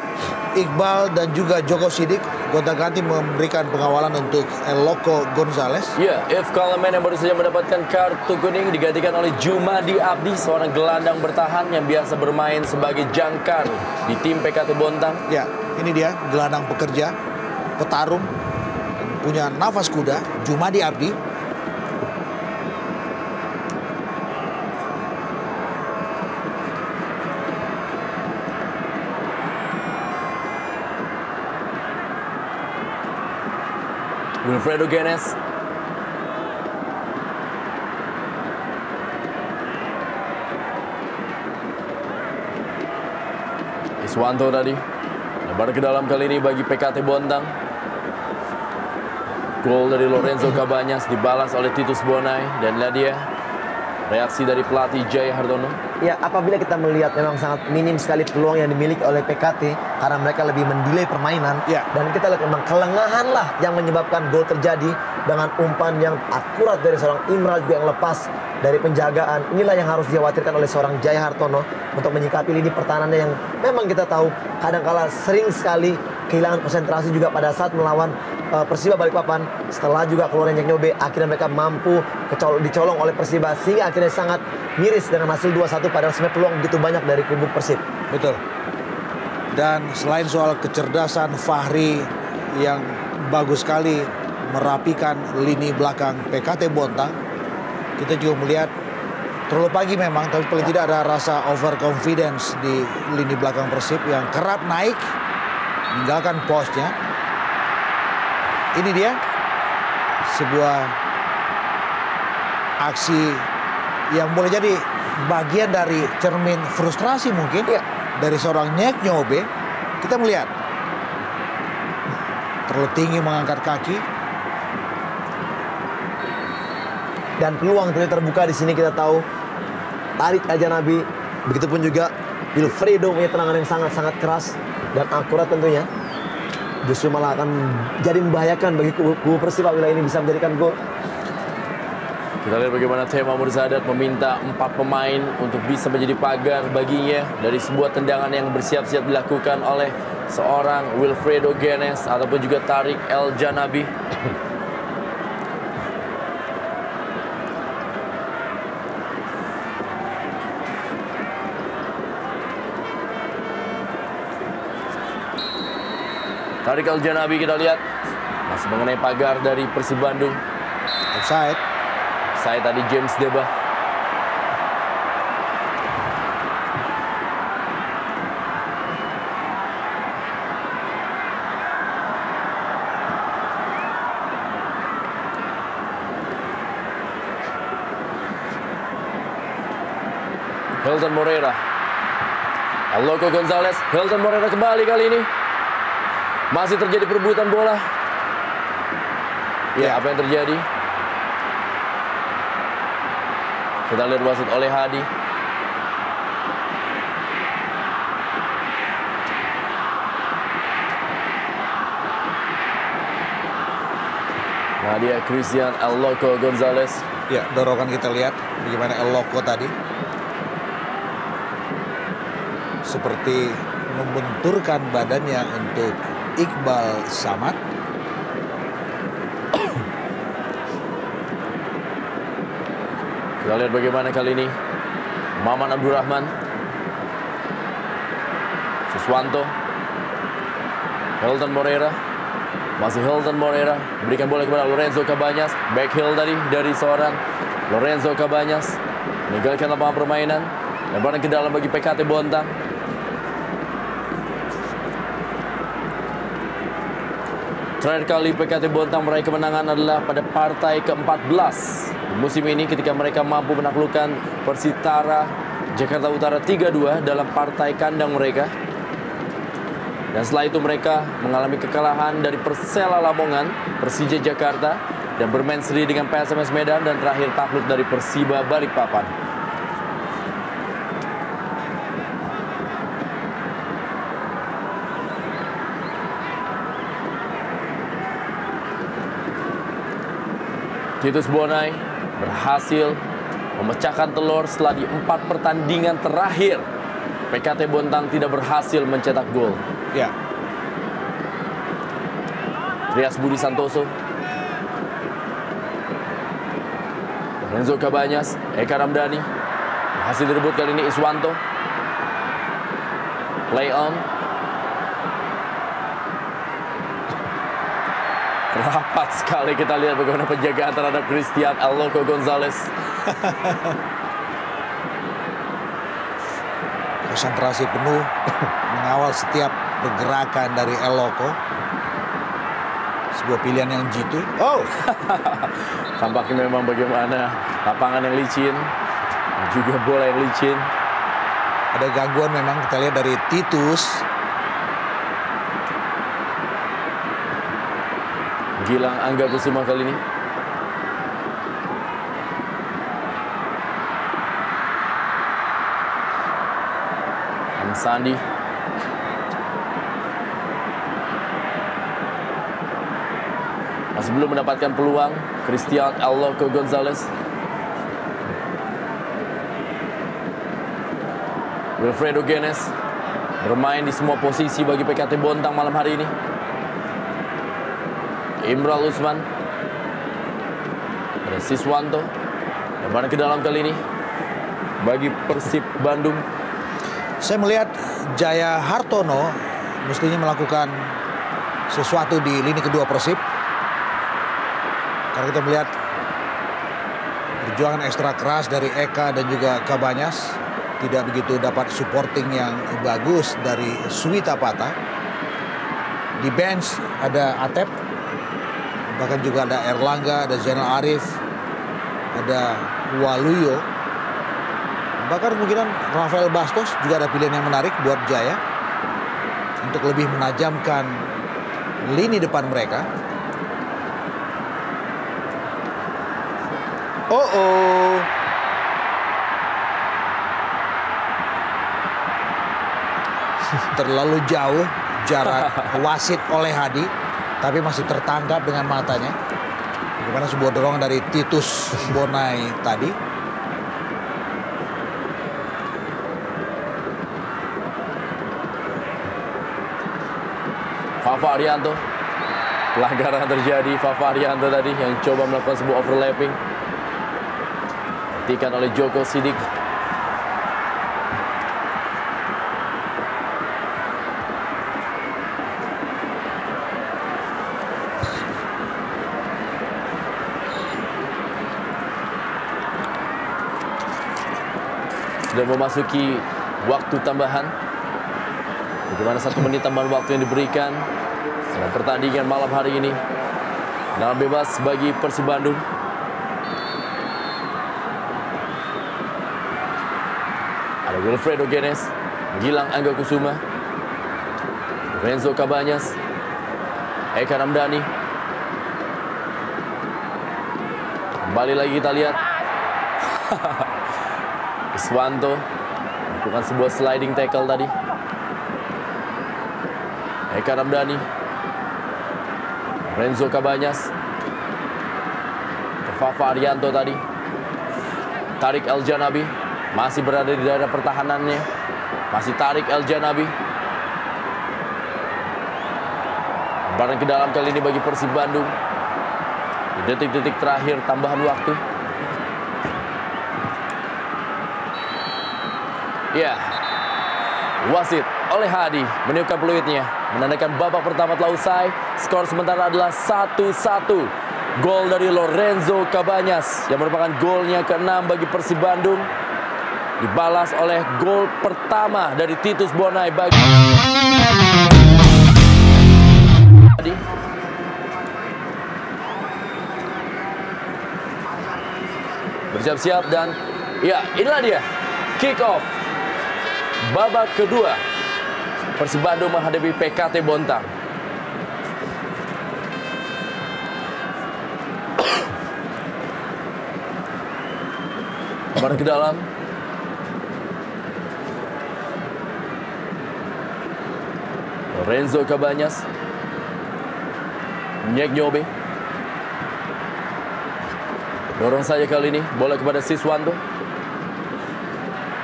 Speaker 2: Iqbal dan juga Joko Sidik gonta-ganti memberikan pengawalan untuk El Loco Gonzalez.
Speaker 1: Ya, If Kalamen yang baru saja mendapatkan kartu kuning digantikan oleh Jumadi Abdi, seorang gelandang bertahan yang biasa bermain sebagai jangkar di tim PKT Bontang.
Speaker 2: Ya, ini dia gelandang pekerja, petarung, punya nafas kuda, Jumadi Abdi.
Speaker 1: Wilfredo Genes. Iswanto tadi lebar ke dalam kali ini bagi PKT Bontang. Gol dari Lorenzo Cabanyas dibalas oleh Titus Bonai dan Ladia. Reaksi dari pelatih Jaya Hartono.
Speaker 3: Ya, apabila kita melihat memang sangat minim sekali peluang yang dimiliki oleh PKT karena mereka lebih mendelay permainan.
Speaker 2: Ya.
Speaker 3: Dan kita lihat memang kelengahan lah yang menyebabkan gol terjadi dengan umpan yang akurat dari seorang Imral juga yang lepas dari penjagaan. Inilah yang harus dikhawatirkan oleh seorang Jaya Hartono untuk menyikapi lini pertahanannya yang memang kita tahu kadangkala sering sekali kehilangan konsentrasi juga pada saat melawan Persiba Balikpapan. Setelah juga keluarnya Jack Nyobe, akhirnya mereka mampu dicolong oleh Persiba sehingga akhirnya sangat miris dengan hasil 2-1 padahal sebenarnya peluang begitu banyak dari kubu Persib.
Speaker 2: Betul. Dan selain soal kecerdasan Fahri yang bagus sekali merapikan lini belakang PKT Bontang, kita juga melihat terlalu pagi memang, tapi paling tidak ada rasa overconfidence di lini belakang Persib yang kerap naik meninggalkan posnya. Ini dia sebuah aksi yang boleh jadi bagian dari cermin frustrasi mungkin dari seorang Nyek Nyobe. Kita melihat terlalu tinggi mengangkat kaki.
Speaker 3: Dan peluang terbuka di sini kita tahu. Tarik Al Janabi, begitupun juga Wilfredo punya tendangan yang sangat-sangat keras dan akurat tentunya. Justru malah akan jadi membahayakan bagi kubu Persib apabila ini bisa menjadikan gol.
Speaker 1: Kita lihat bagaimana Tema Mursadat meminta 4 pemain untuk bisa menjadi pagar baginya dari sebuah tendangan yang bersiap-siap dilakukan oleh seorang Wilfredo Genes ataupun juga Tarik El Janabi. Tarik El Janabi kita lihat masih mengenai pagar dari Persib Bandung.
Speaker 2: Offside.
Speaker 1: Saya tadi James Deba. Hilton Moreira. Aloko Gonzalez. Hilton Moreira kembali kali ini. Masih terjadi perebutan bola. Ya, apa yang terjadi? Kita lihat wasit oleh Hadi. Nah, dia Christian El Loco Gonzalez.
Speaker 2: Ya, dorongan kita lihat bagaimana El Loco tadi. Seperti membenturkan badannya untuk Iqbal Samad.
Speaker 1: Kita lihat bagaimana kali ini Maman Abdurrahman, Suswanto, Hilton Moreira, masih Hilton Moreira berikan bola kepada Lorenzo Cabañas. Back heel tadi dari seorang Lorenzo Cabañas meninggalkan lapangan permainan. Lemparan ke dalam bagi PKT Bontang. Terakhir kali PKT Bontang meraih kemenangan adalah pada partai ke-14 musim ini ketika mereka mampu menaklukkan Persitara Jakarta Utara 3-2 dalam partai kandang mereka. Dan setelah itu mereka mengalami kekalahan dari Persela Lamongan, Persija Jakarta, dan bermain seri dengan PSMS Medan, dan terakhir takluk dari Persiba Balikpapan. Titus Bonai berhasil memecahkan telur setelah di 4 pertandingan terakhir PKT Bontang tidak berhasil mencetak gol.
Speaker 2: Ya.
Speaker 1: Trias Budi Santoso, Lorenzo Cabañas, Eka Ramdhani, berhasil direbut kali ini Iswanto. Play on. Rapat sekali kita lihat bagaimana penjagaan terhadap Christian El Loco Gonzalez.
Speaker 2: Konsentrasi penuh mengawal setiap pergerakan dari El Loco. Sebuah pilihan yang jitu. Oh,
Speaker 1: Tampaknya memang bagaimana lapangan yang licin, juga bola yang licin.
Speaker 2: ada gangguan memang kita lihat dari Titus.
Speaker 1: Gilang Angga Kusuma kali ini. Sandi. Masih belum mendapatkan peluang. Christian El Loco Gonzalez. Wilfredo Genes bermain di semua posisi bagi PKT Bontang malam hari ini. Imral Usman. Ada Siswanto. Dan mana ke dalam kali ini bagi Persib Bandung.
Speaker 2: Saya melihat Jaya Hartono mestinya melakukan sesuatu di lini kedua Persib. Karena kita melihat perjuangan ekstra keras dari Eka dan juga Cabañas. Tidak begitu dapat supporting yang bagus dari Suwita Pata. Di bench ada Atep. Bahkan juga ada Erlangga, ada Zainal Arif, ada Waluyo. Bahkan kemungkinan Rafael Bastos juga ada pilihan yang menarik buat Jaya untuk lebih menajamkan lini depan mereka. Oh. Terlalu jauh jarak wasit oleh Hadi, tapi masih tertangkap dengan matanya. Bagaimana sebuah dorongan dari Titus Bonai tadi.
Speaker 1: Fafa Arianto. Pelanggaran terjadi. Fafa Arianto tadi yang coba melakukan sebuah overlapping. Dihentikan oleh Joko Sidik. Sudah memasuki waktu tambahan. Bagaimana 1 menit tambahan waktu yang diberikan dalam pertandingan malam hari ini. Tendangan bebas bagi Persib Bandung. Ada Wilfredo Genes, Gilang Angga Kusuma, Renzo Cabanyas, Eka Ramdhani. Kembali lagi kita lihat. Iswanto melakukan sebuah sliding tackle tadi. Eka Ramdhani, Renzo Cabanyas, Fafa Arianto tadi. Tarik El Janabi masih berada di daerah pertahanannya. Masih Tarik El Janabi. Barang ke dalam kali ini bagi Persib Bandung. Di detik-detik terakhir tambahan waktu. Ya, wasit oleh Hadi meniupkan peluitnya, menandakan babak pertama telah usai. Skor sementara adalah 1-1. Gol dari Lorenzo Cabanyas yang merupakan golnya ke-6 bagi Persib Bandung. Dibalas oleh gol pertama dari Titus Bonai bagi Hadi. Bersiap-siap dan ya, inilah dia kick off babak kedua. Persib Bandung menghadapi PKT Bontang. Kembali ke dalam. Lorenzo Cabanyas. Nyek Nyobe. Dorong saja kali ini. Bola kepada Siswanto.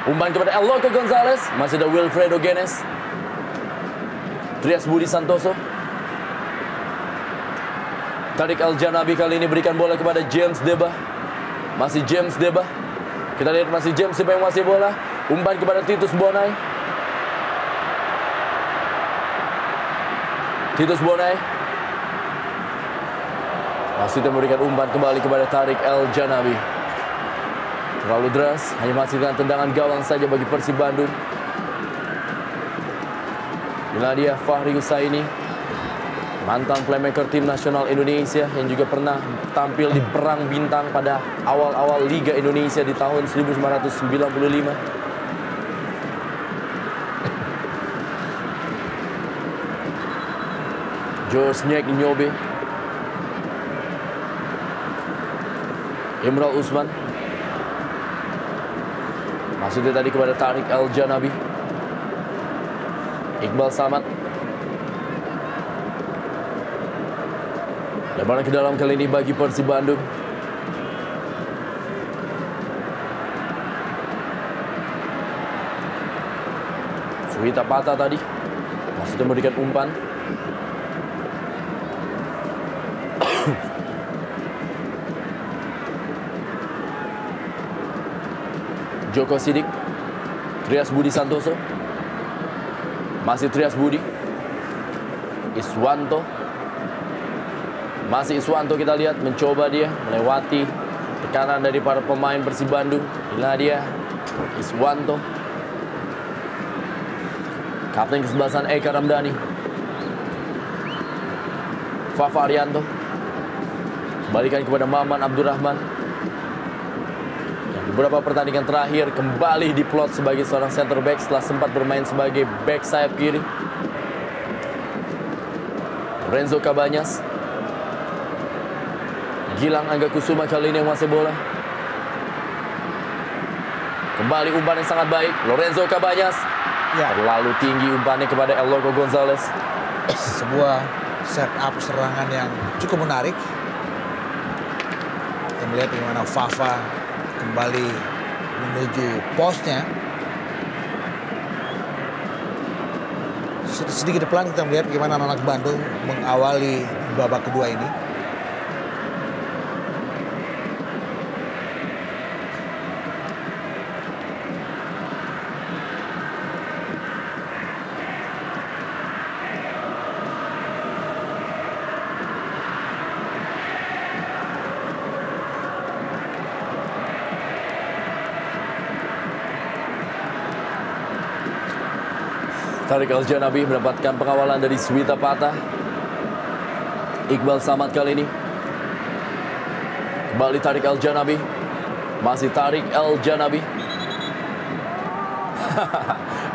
Speaker 1: Umpan kepada Eloko Gonzalez. Masih ada Wilfredo Genes. Trias Budi Santoso. Tarik El Janabi kali ini berikan bola kepada James Deba. Masih James Deba. Kita lihat masih James Deba yang masih bola. Umpan kepada Titus Bonai. Titus Bonai. Masih memberikan umpan kembali kepada Tarik El Janabi. Terlalu deras, hanya masih dengan tendangan gawang saja bagi Persib Bandung. Inilah dia Fahri Husaini, mantan playmaker tim nasional Indonesia yang juga pernah tampil di Perang Bintang pada awal-awal Liga Indonesia di tahun 1995. George Nyek Nyobe. Imral Usman. Maksudnya tadi kepada Tarik El Janabi. Iqbal Samad. Lebaran ke dalam kali ini bagi Persib Bandung. Suhita Pata tadi. Maksudnya memberikan umpan. Joko Sidik. Trias Budi Santoso. Masih Trias Budi. Iswanto. Masih Iswanto kita lihat mencoba dia melewati tekanan dari para pemain Persib Bandung. Inilah dia Iswanto. Kapten kesebelasan Eka Ramdhani. Fafa Arianto. Kembalikan kepada Maman Abdurrahman. Yang Di beberapa pertandingan terakhir kembali diplot sebagai seorang center back setelah sempat bermain sebagai back sayap kiri. Renzo Cabañas. Gilang Angga Kusuma kali ini yang menguasai bola. Kembali umpan yang sangat baik. Lorenzo Cabañas.
Speaker 2: Ya,
Speaker 1: Terlalu tinggi umpannya kepada El Loco Gonzalez.
Speaker 2: sebuah setup serangan yang cukup menarik. Kita melihat bagaimana Fafa kembali menuju posnya. Sedikit depan kita melihat bagaimana anak Bandung mengawali babak kedua ini.
Speaker 1: Tariq Al-Janabi mendapatkan pengawalan dari Suwita Patah. Iqbal Samad kali ini. Kembali Tariq Al-Janabi. Masih Tariq Al-Janabi.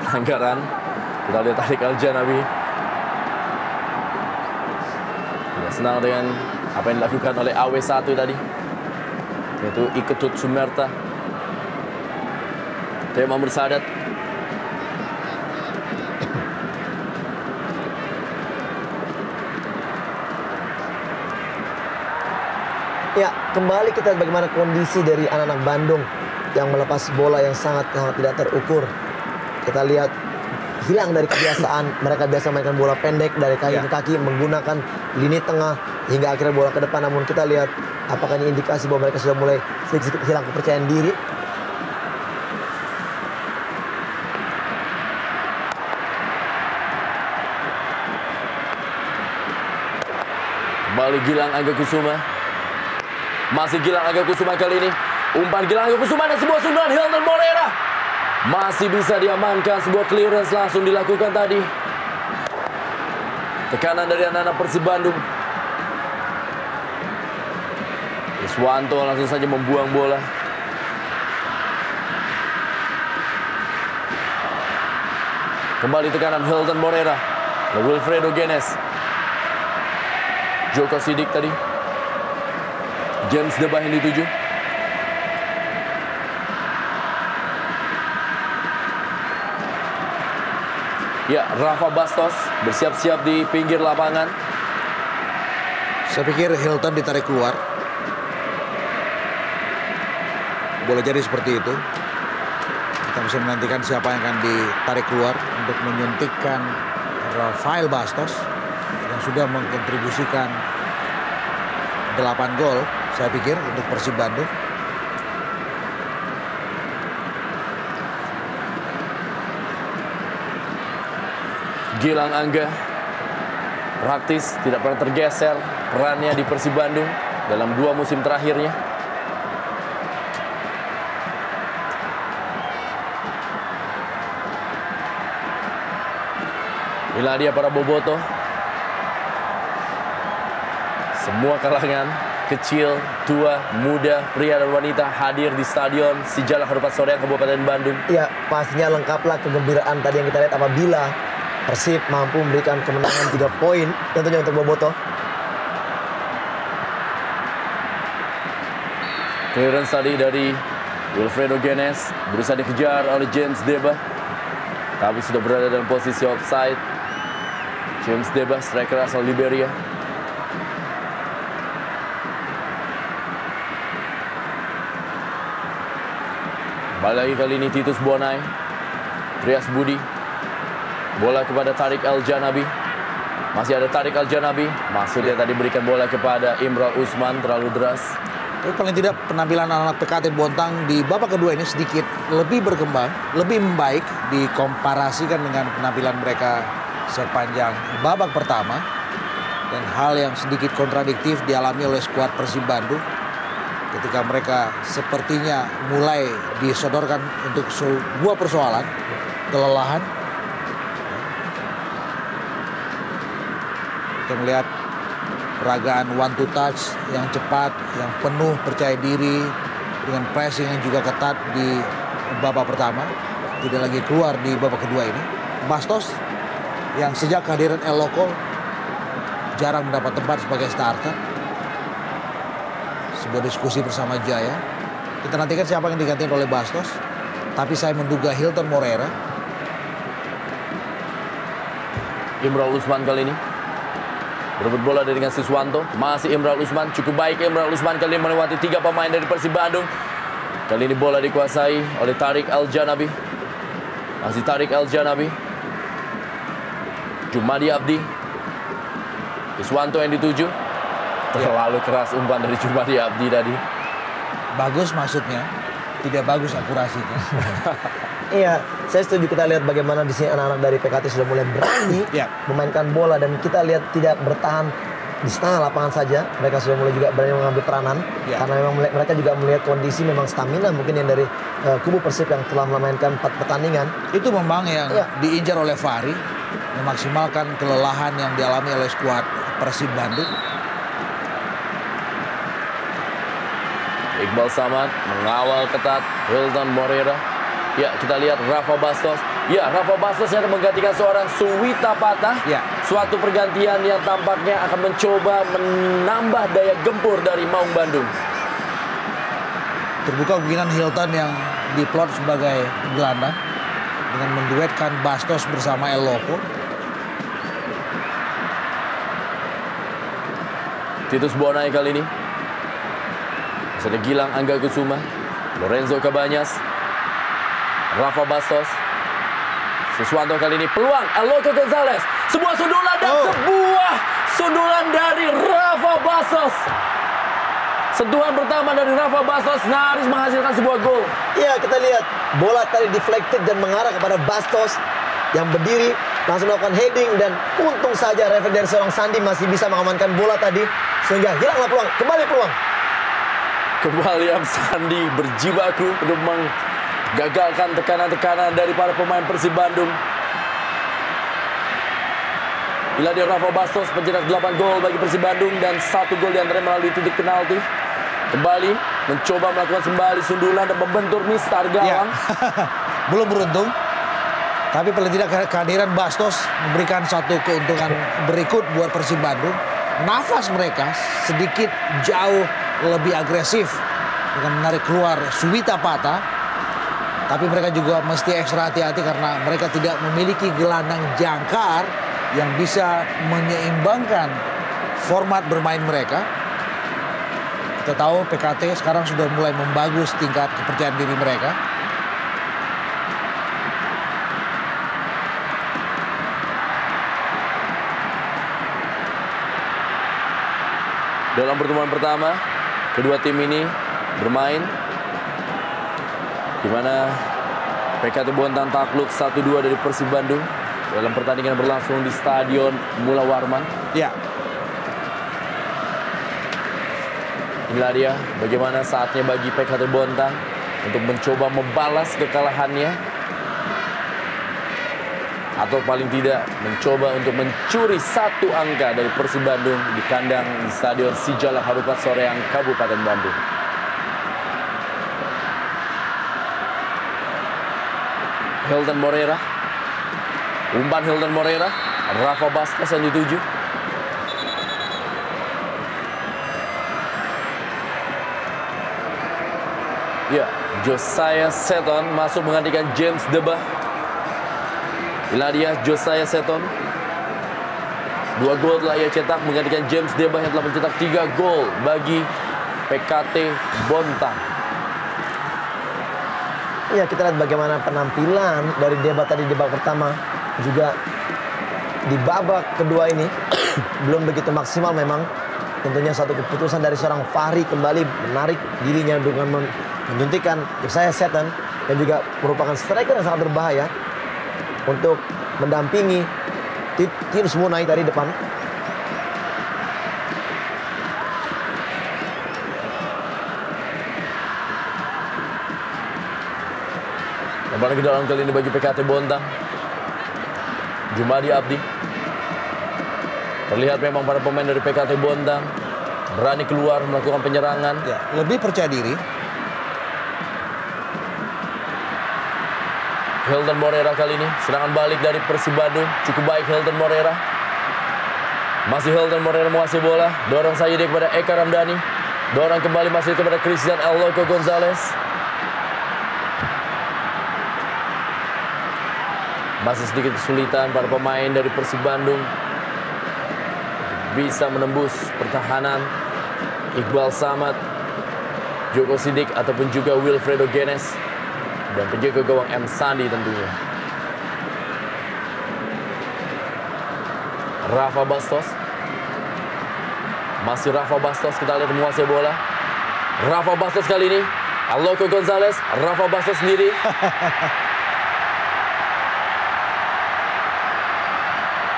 Speaker 1: Pelanggaran. Kita lihat Tariq Al-Janabi. Tidak senang dengan apa yang dilakukan oleh AW1 tadi. Yaitu Iketut Sumerta. Tema Bersadat.
Speaker 3: Ya, kembali kita lihat bagaimana kondisi dari anak-anak Bandung yang melepas bola yang sangat tidak terukur. Kita lihat hilang dari kebiasaan mereka biasa mainkan bola pendek dari kaki ke kaki menggunakan lini tengah hingga akhirnya bola ke depan. Namun kita lihat apakah ini indikasi bahwa mereka sudah mulai sedikit hilang kepercayaan diri.
Speaker 1: Kembali Gilang Angga Kusuma. Masih Gilang Angga Kusuma kali ini. Umpan Gilang Angga Kusuma dan sebuah sundulan Hilton Moreira. Masih bisa diamankan, sebuah clearance langsung dilakukan tadi. Tekanan dari anak-anak Persib Bandung. Iswanto langsung saja membuang bola. Kembali tekanan Hilton Moreira. Wilfredo Genes. Joko Sidik tadi. James Debah yang dituju. Ya, Rafa Bastos bersiap-siap di pinggir lapangan.
Speaker 2: Saya pikir Hilton ditarik keluar. Boleh jadi seperti itu. Kita bisa menantikan siapa yang akan ditarik keluar untuk menyuntikkan Rafael Bastos yang sudah mengkontribusikan 8 gol. Saya pikir untuk Persib Bandung.
Speaker 1: Gilang Angga praktis tidak pernah tergeser perannya di Persib Bandung dalam 2 musim terakhirnya. Miladia para Boboto. Semua kalangan kecil, tua, muda, pria dan wanita hadir di Stadion Sijalak Harupat Soreang Kabupaten Bandung.
Speaker 3: Ya, pastinya lengkaplah kegembiraan tadi yang kita lihat apabila Persib mampu memberikan kemenangan 3 poin tentunya untuk Boboto.
Speaker 1: Clearance tadi dari Wilfredo Genes berusaha dikejar oleh James Debah, tapi sudah berada dalam posisi offside. James Debah, striker asal Liberia. Kembali lagi kali ini Titus Bonai. Trias Budi. Bola kepada Tariq Al-Janabi. Masih ada Tariq Al-Janabi. Maksudnya tadi berikan bola kepada Imral Usman, terlalu deras.
Speaker 2: Tapi paling tidak penampilan anak-anak PKT Bontang di babak kedua ini sedikit lebih berkembang, lebih membaik dikomparasikan dengan penampilan mereka sepanjang babak pertama. Dan hal yang sedikit kontradiktif dialami oleh skuad Persib Bandung ketika mereka sepertinya mulai disodorkan untuk sebuah persoalan, kelelahan. Kita melihat peragaan one to touch yang cepat, yang penuh percaya diri, dengan pressing yang juga ketat di babak pertama. Tidak lagi keluar di babak kedua ini. Bastos yang sejak kehadiran El Loco jarang mendapat tempat sebagai starter. Sebuah diskusi bersama Jaya. Kita nantikan siapa yang digantiin oleh Bastos. Tapi saya menduga Hilton Moreira.
Speaker 1: Imral Usman kali ini berebut bola dengan Siswanto. Masih Imral Usman, cukup baik Imral Usman kali ini melewati 3 pemain dari Persib Bandung. Kali ini bola dikuasai oleh Tariq El-Janabi. Masih Tariq El-Janabi. Jumadi Abdi. Siswanto yang dituju. Terlalu keras umpan dari Jumadi Abdi tadi.
Speaker 2: Bagus maksudnya, tidak bagus akurasinya.
Speaker 3: Iya, saya setuju. Kita lihat bagaimana di sini anak-anak dari PKT sudah mulai berani memainkan bola, dan kita lihat tidak bertahan di setengah lapangan saja. Mereka sudah mulai juga berani mengambil peranan karena memang mereka juga melihat kondisi memang stamina mungkin yang dari kubu Persib yang telah memainkan 4 pertandingan.
Speaker 2: Itu memang yang diincar oleh Fahri, memaksimalkan kelelahan yang dialami oleh skuad Persib Bandung.
Speaker 1: Iqbal Samad mengawal ketat Hilton Moreira. Ya, kita lihat Rafa Bastos. Ya, Rafa Bastos yang menggantikan seorang Suwita Patah.
Speaker 2: Ya.
Speaker 1: Suatu pergantian yang tampaknya akan mencoba menambah daya gempur dari Maung Bandung.
Speaker 2: Terbuka kemungkinan Hilton yang diplot sebagai gelandang dengan menduetkan Bastos bersama El Loco.
Speaker 1: Titus Bonai kali ini. Ada Gilang Angga Kusuma, Lorenzo Cabanyas, Rafa Bastos. Siswanto kali ini peluang El Loco Gonzalez. Sebuah sundulan dan sebuah sundulan dari Rafa Bastos. Sentuhan pertama dari Rafa Bastos nyaris menghasilkan sebuah gol.
Speaker 3: Iya, kita lihat bola tadi deflected dan mengarah kepada Bastos yang berdiri langsung melakukan heading, dan untung saja refleks dari seorang Sandi masih bisa mengamankan bola tadi sehingga hilanglah peluang. Kembali peluang.
Speaker 1: Kembali Sandi berjibaku untuk menggagalkan tekanan-tekanan dari para pemain Persib Bandung. Bila dia Rafa Bastos pencetak 8 gol bagi Persib Bandung dan 1 gol diantaranya melalui titik penalti. Kembali mencoba melakukan kembali sundulan dan membentur mistar gawang.
Speaker 2: Belum beruntung. Tapi paling tidak kehadiran Bastos memberikan satu keuntungan berikut buat Persib Bandung. Nafas mereka sedikit jauh lebih agresif dengan menarik keluar Suwita Patah. Tapi mereka juga mesti ekstra hati-hati karena mereka tidak memiliki gelandang jangkar yang bisa menyeimbangkan format bermain mereka. Kita tahu PKT sekarang sudah mulai membagus tingkat kepercayaan diri mereka.
Speaker 1: Dalam pertemuan pertama, kedua tim ini bermain di mana PKT Bontang takluk 1-2 dari Persib Bandung dalam pertandingan berlangsung di Stadion Mula Warman.
Speaker 2: Ya.
Speaker 1: Inilah dia bagaimana saatnya bagi PKT Bontang untuk mencoba membalas kekalahannya, atau paling tidak mencoba untuk mencuri 1 angka dari Persib Bandung di kandang di Stadion Sijalak Harupat Soreang, Kabupaten Bandung. Hilton Moreira, umpan Hilton Moreira, Rafa Bastos yang dituju. Ya, Josiah Seton masuk menggantikan James Debah. Inilah dia Josiah Seton. 2 gol telah ia cetak menggantikan James Debah yang telah mencetak 3 gol bagi PKT Bontang.
Speaker 3: Ya, kita lihat bagaimana penampilan dari Debah tadi di babak pertama, juga di babak kedua ini belum begitu maksimal memang. Tentunya satu keputusan dari seorang Fahri kembali menarik dirinya dengan menyuntikkan Josiah Seton, dan juga merupakan striker yang sangat berbahaya untuk mendampingi Titus Bonai dari depan.
Speaker 1: Lemparan ke dalam kali ini bagi PKT Bontang. Jumadi Abdi. Terlihat memang para pemain dari PKT Bontang berani keluar melakukan penyerangan.
Speaker 2: Ya, lebih percaya diri.
Speaker 1: Hilton Moreira kali ini. Serangan balik dari Persib Bandung. Cukup baik Hilton Moreira. Masih Hilton Moreira menguasai bola. Dorong saja dia kepada Eka Ramdhani. Dorong kembali masih kepada Christian El Loco Gonzalez. Masih sedikit kesulitan para pemain dari Persib Bandung bisa menembus pertahanan Iqbal Samad, Joko Sidik ataupun juga Wilfredo Genes dan penjaga gawang M. Sandi tentunya. Rafa Bastos. Masih Rafa Bastos, kita lihat menguasai bola. Rafa Bastos kali ini. El Loco Gonzalez, Rafa Bastos sendiri.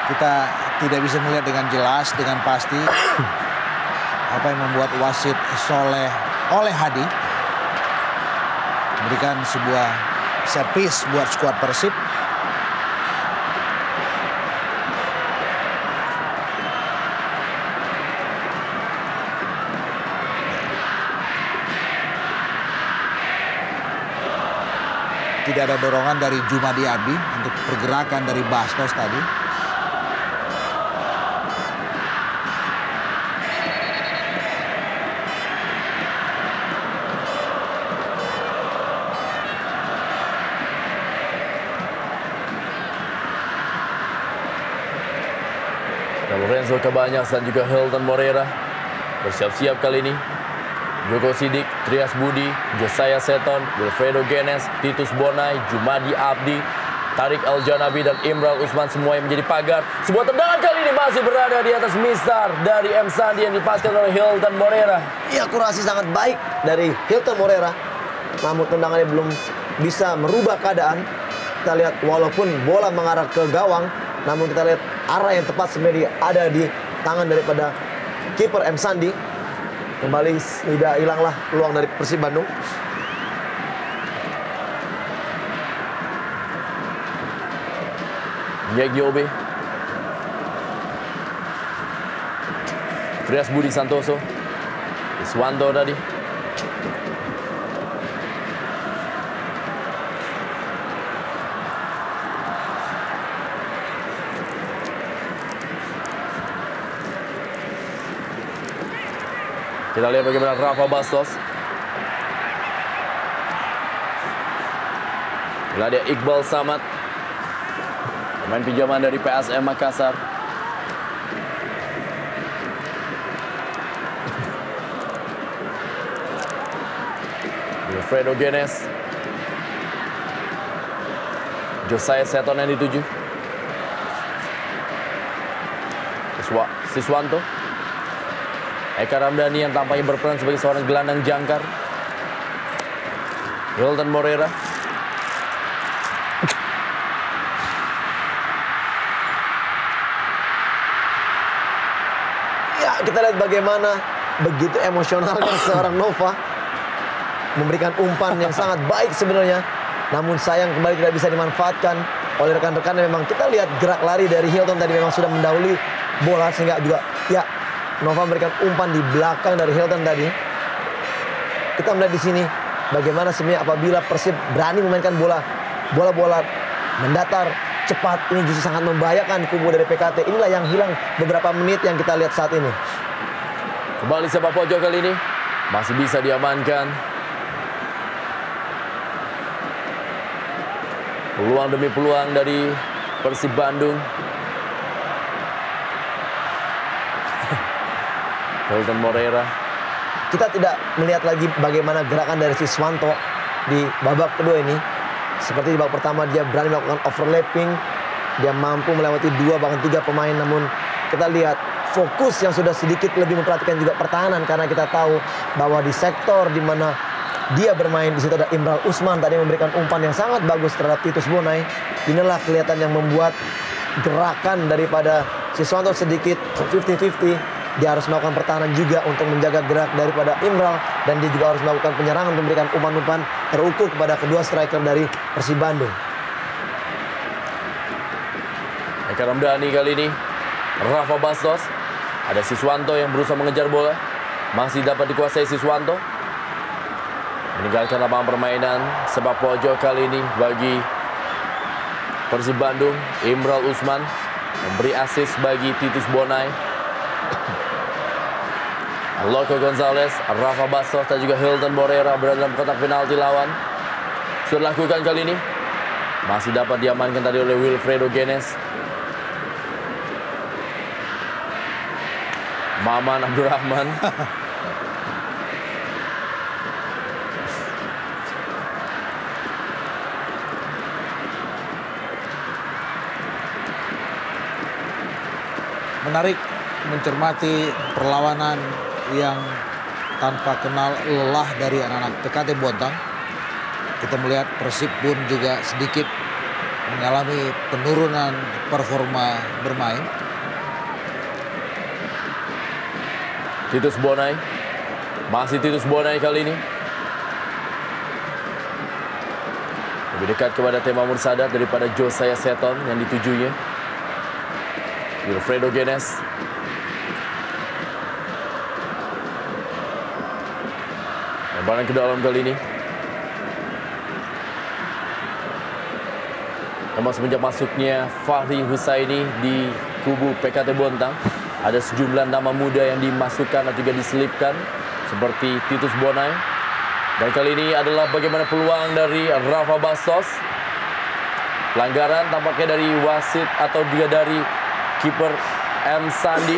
Speaker 2: Kita tidak bisa melihat dengan jelas, dengan pasti apa yang membuat wasit oleh Hadi memberikan sebuah set piece buat skuad Persib. Tidak ada dorongan dari Jumadi Abdi untuk pergerakan dari Bastos tadi.
Speaker 1: Lorenzo Cabañas dan juga Hilton Moreira bersiap-siap kali ini. Joko Sidik, Trias Budi, Josiah Seton, Wilfredo Genes, Titus Bonai, Jumadi Abdi, Tariq Al-Janabi dan Imral Usman semua yang menjadi pagar. Sebuah tendangan kali ini masih berada di atas mistar dari M. Sandi yang dilepaskan oleh Hilton Moreira.
Speaker 3: Iya, akurasi sangat baik dari Hilton Moreira. Namun tendangannya belum bisa merubah keadaan. Kita lihat walaupun bola mengarah ke gawang, namun kita lihat arah yang tepat sebenarnya ada di tangan daripada kiper M. Sandi. Kembali tidak hilanglah peluang dari Persib Bandung.
Speaker 1: Yegiobe, Trias Budi Santoso, Iswanto tadi. Kita lihat bagaimana Rafa Bastos. Bila dia Iqbal Samad, pemain pinjaman dari PSM Makassar. Wilfredo Genes. Josiah Seton yang dituju. Siswanto. Eka Ramdhani yang tampaknya berperan sebagai seorang gelandang jangkar. Hilton Moreira.
Speaker 3: Ya, kita lihat bagaimana begitu emosionalnya seorang Nova memberikan umpan yang sangat baik sebenarnya. Namun sayang kembali tidak bisa dimanfaatkan oleh rekan-rekan. Memang kita lihat gerak lari dari Hilton tadi memang sudah mendahului bola sehingga juga ya Nova memberikan umpan di belakang dari Hilton tadi. Kita melihat di sini bagaimana sebenarnya apabila Persib berani memainkan bola mendatar cepat, ini justru sangat membahayakan kubu dari PKT. Inilah yang hilang beberapa menit yang kita lihat saat ini.
Speaker 1: Kembali sepak pojok kali ini masih bisa diamankan. Peluang demi peluang dari Persib Bandung. Hilton Moreira.
Speaker 3: Kita tidak melihat lagi bagaimana gerakan dari Siswanto di babak kedua ini. Seperti di babak pertama dia berani melakukan overlapping. Dia mampu melewati 2 bahkan 3 pemain. Namun kita lihat fokus yang sudah sedikit lebih memperhatikan juga pertahanan. Karena kita tahu bahwa di sektor di mana dia bermain, di situ ada Imral Usman tadi memberikan umpan yang sangat bagus terhadap Titus Bonai. Inilah kelihatan yang membuat gerakan daripada Siswanto sedikit 50-50. Dia harus melakukan pertahanan juga untuk menjaga gerak daripada Imral. Dan dia juga harus melakukan penyerangan, memberikan umpan-umpan terukur kepada kedua striker dari Persib Bandung.
Speaker 1: Eka Ramdhani kali ini. Rafa Bastos. Ada Siswanto yang berusaha mengejar bola. Masih dapat dikuasai Siswanto. Meninggalkan lapangan permainan sepak pojok kali ini bagi Persib Bandung, Imral Usman memberi assist bagi Titus Bonai. Loco Gonzalez, Rafa Bastos dan juga Hilton Borera berada dalam kotak penalti lawan. Sudah lakukan kali ini. Masih dapat diamankan tadi oleh Wilfredo Genes. Maman Abdurrahman.
Speaker 2: Menarik mencermati perlawanan yang tanpa kenal lelah dari anak-anak PKT Bontang. Kita melihat Persib pun juga sedikit mengalami penurunan performa bermain.
Speaker 1: Titus Bonai. Masih Titus Bonai kali ini. Lebih dekat kepada Temamur Sadat daripada Josiah Seton yang ditujunya. Wilfredo Genes. Lebaran ke dalam kali ini. Memang semenjak masuknya Fahri Husaini di kubu PKT Bontang, ada sejumlah nama muda yang dimasukkan atau juga diselipkan seperti Titus Bonai. Dan kali ini adalah bagaimana peluang dari Rafa Bastos. Pelanggaran tampaknya dari wasit atau juga dari kiper M. Sandi.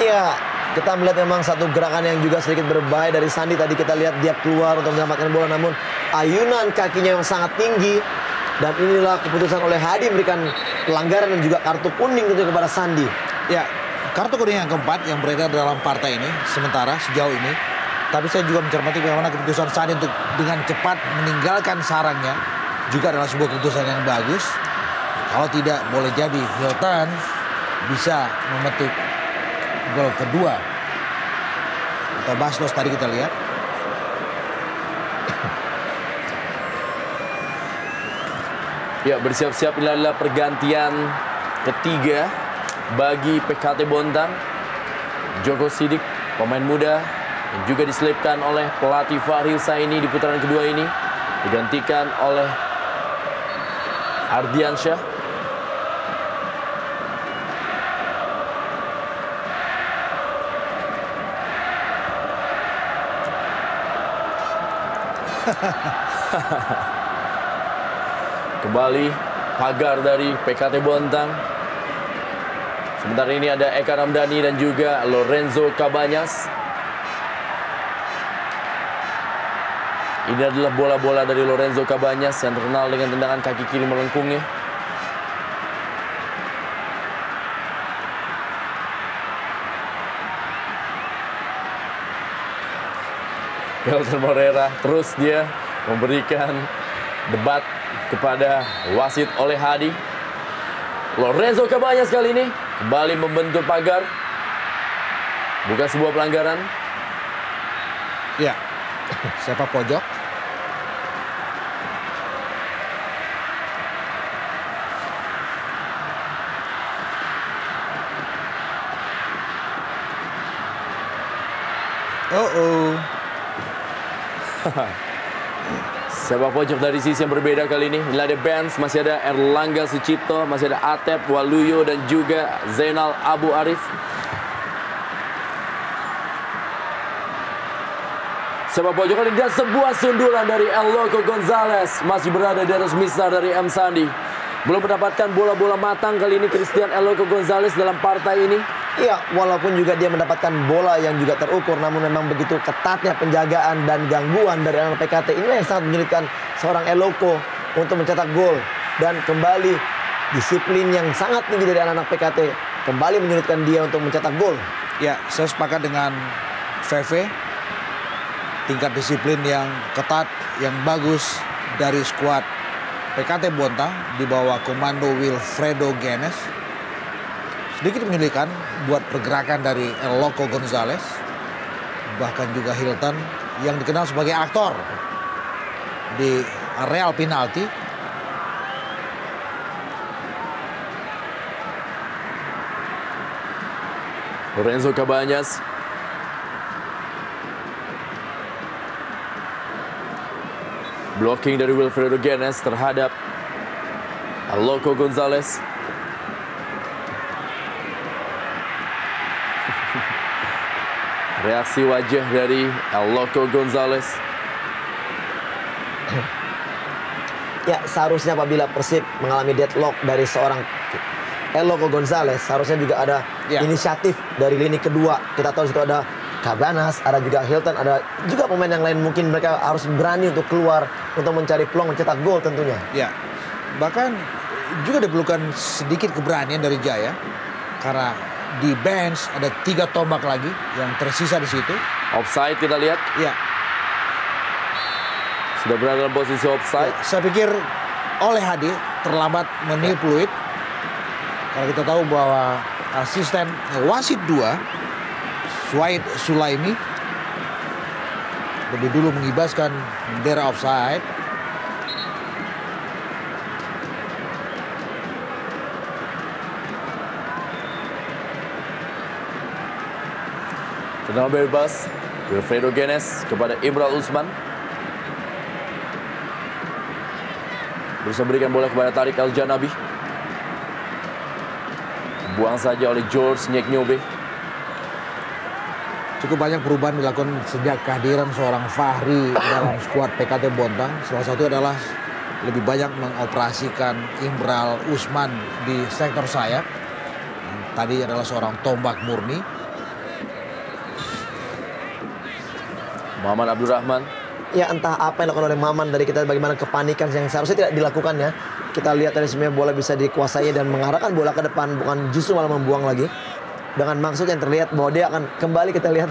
Speaker 3: Ya, kita melihat memang satu gerakan yang juga sedikit berbahaya dari Sandi. Tadi kita lihat dia keluar untuk menyelamatkan bola, namun ayunan kakinya yang sangat tinggi. Dan inilah keputusan oleh Hadi memberikan pelanggaran dan juga kartu kuning tentunya kepada Sandi.
Speaker 2: Ya, kartu kuning yang keempat yang beredar dalam partai ini sementara sejauh ini. Tapi saya juga mencermati bagaimana keputusan Sandi untuk dengan cepat meninggalkan sarangnya juga adalah sebuah keputusan yang bagus. Kalau tidak, boleh jadi Hilton bisa memetik gol kedua. Atau Bastos tadi kita lihat.
Speaker 1: Ya, bersiap-siap ini adalah pergantian ketiga bagi PKT Bontang. Joko Sidik, pemain muda yang juga diselipkan oleh pelatih Fahri Husaini di putaran kedua ini, digantikan oleh Ardiansyah. Kembali pagar dari PKT Bontang. Sementara ini ada Eka Ramdhani dan juga Lorenzo Cabanyas. Ini adalah bola-bola dari Lorenzo Cabanyas yang terkenal dengan tendangan kaki kiri melengkungnya. Hilton Morera terus dia memberikan debat kepada wasit oleh Hadi. Lorenzo Cabanyas kali ini kembali membentur pagar. Bukan sebuah pelanggaran.
Speaker 2: Ya, sepak pojok.
Speaker 1: Sepak pojok dari sisi yang berbeda kali ini. Ini ada Benz, masih ada Erlangga Sucipto, masih ada Atep Waluyo dan juga Zainal Abu Arif. Sepak pojok kali ini dan sebuah sundulan dari El Loco Gonzalez. Masih berada di atas mistar dari M. Sandi. Belum mendapatkan bola-bola matang kali ini Christian El Loco Gonzalez dalam partai ini.
Speaker 3: Iya, walaupun juga dia mendapatkan bola yang juga terukur, namun memang begitu ketatnya penjagaan dan gangguan dari anak PKT. Inilah yang sangat menyulitkan seorang El Loco untuk mencetak gol. Dan kembali disiplin yang sangat tinggi dari anak-anak PKT kembali menyulitkan dia untuk mencetak gol.
Speaker 2: Ya, saya sepakat dengan VV. Tingkat disiplin yang ketat, yang bagus dari skuad PKT Bontang di bawah komando Wilfredo Genes. Sedikit menyulitkan buat pergerakan dari El Loco Gonzalez. Bahkan juga Hilton yang dikenal sebagai aktor di areal penalti.
Speaker 1: Lorenzo Cabanyas. Blocking dari Wilfredo Genes terhadap Aloko Gonzalez. Reaksi wajah dari Aloko Gonzalez.
Speaker 3: Ya, seharusnya apabila Persib mengalami deadlock dari seorang Aloko Gonzalez, seharusnya juga ada inisiatif dari lini kedua. Kita tahu di situ ada Cabanas, ada juga Hilton, ada juga pemain yang lain. Mungkin mereka harus berani untuk keluar untuk mencari peluang mencetak gol tentunya.
Speaker 2: Ya, bahkan juga diperlukan sedikit keberanian dari Jaya karena di bench ada 3 tombak lagi yang tersisa di situ.
Speaker 1: Offside kita lihat.
Speaker 2: Ya,
Speaker 1: Sudah berada dalam posisi offside.
Speaker 2: saya pikir oleh Hadi terlambat meniup peluit. Karena kita tahu bahwa asisten wasit 2 Suaid Sulaimi lebih dulu mengibaskan bendera offside.
Speaker 1: Tendangan bebas Wilfredo Genes kepada Imral Usman. Berusaha berikan bola kepada Tariq El-Janabi. Buang saja oleh George Nyeknyobe.
Speaker 2: Cukup banyak perubahan dilakukan sejak kehadiran seorang Fahri dalam skuad PKT Bontang. Salah satu adalah lebih banyak mengoperasikan Imral Usman di sektor sayap. Tadi adalah seorang tombak murni.
Speaker 1: Muhammad Abdul Rahman.
Speaker 3: Ya, entah apa yang dilakukan oleh Maman dari kita, bagaimana kepanikan yang seharusnya tidak dilakukan ya. Kita lihat tadi sebenarnya bola bisa dikuasai dan mengarahkan bola ke depan, bukan justru malah membuang lagi. Dengan maksud yang terlihat bahwa dia akan kembali, kita lihat.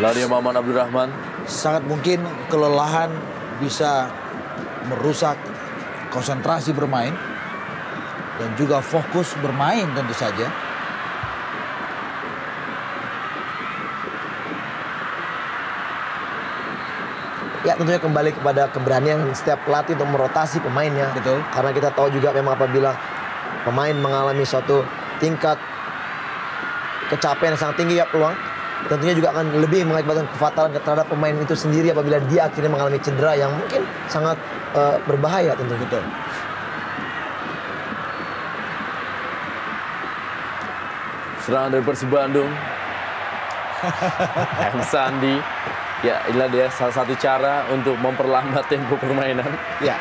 Speaker 1: Lari Muhammad Abdul Rahman.
Speaker 2: Sangat mungkin kelelahan bisa merusak konsentrasi bermain dan juga fokus bermain tentu saja.
Speaker 3: Ya, tentunya kembali kepada keberanian setiap pelatih untuk merotasi pemainnya.
Speaker 2: Betul.
Speaker 3: Karena kita tahu juga memang apabila pemain mengalami suatu tingkat kecapean yang sangat tinggi ya peluang, tentunya juga akan lebih mengakibatkan kefatalan terhadap pemain itu sendiri apabila dia akhirnya mengalami cedera yang mungkin sangat berbahaya tentunya.
Speaker 2: Betul.
Speaker 1: Serangan dari Persib Bandung. M. Sandi. Ya, inilah dia salah satu cara untuk memperlambat tempo permainan.
Speaker 2: Ya.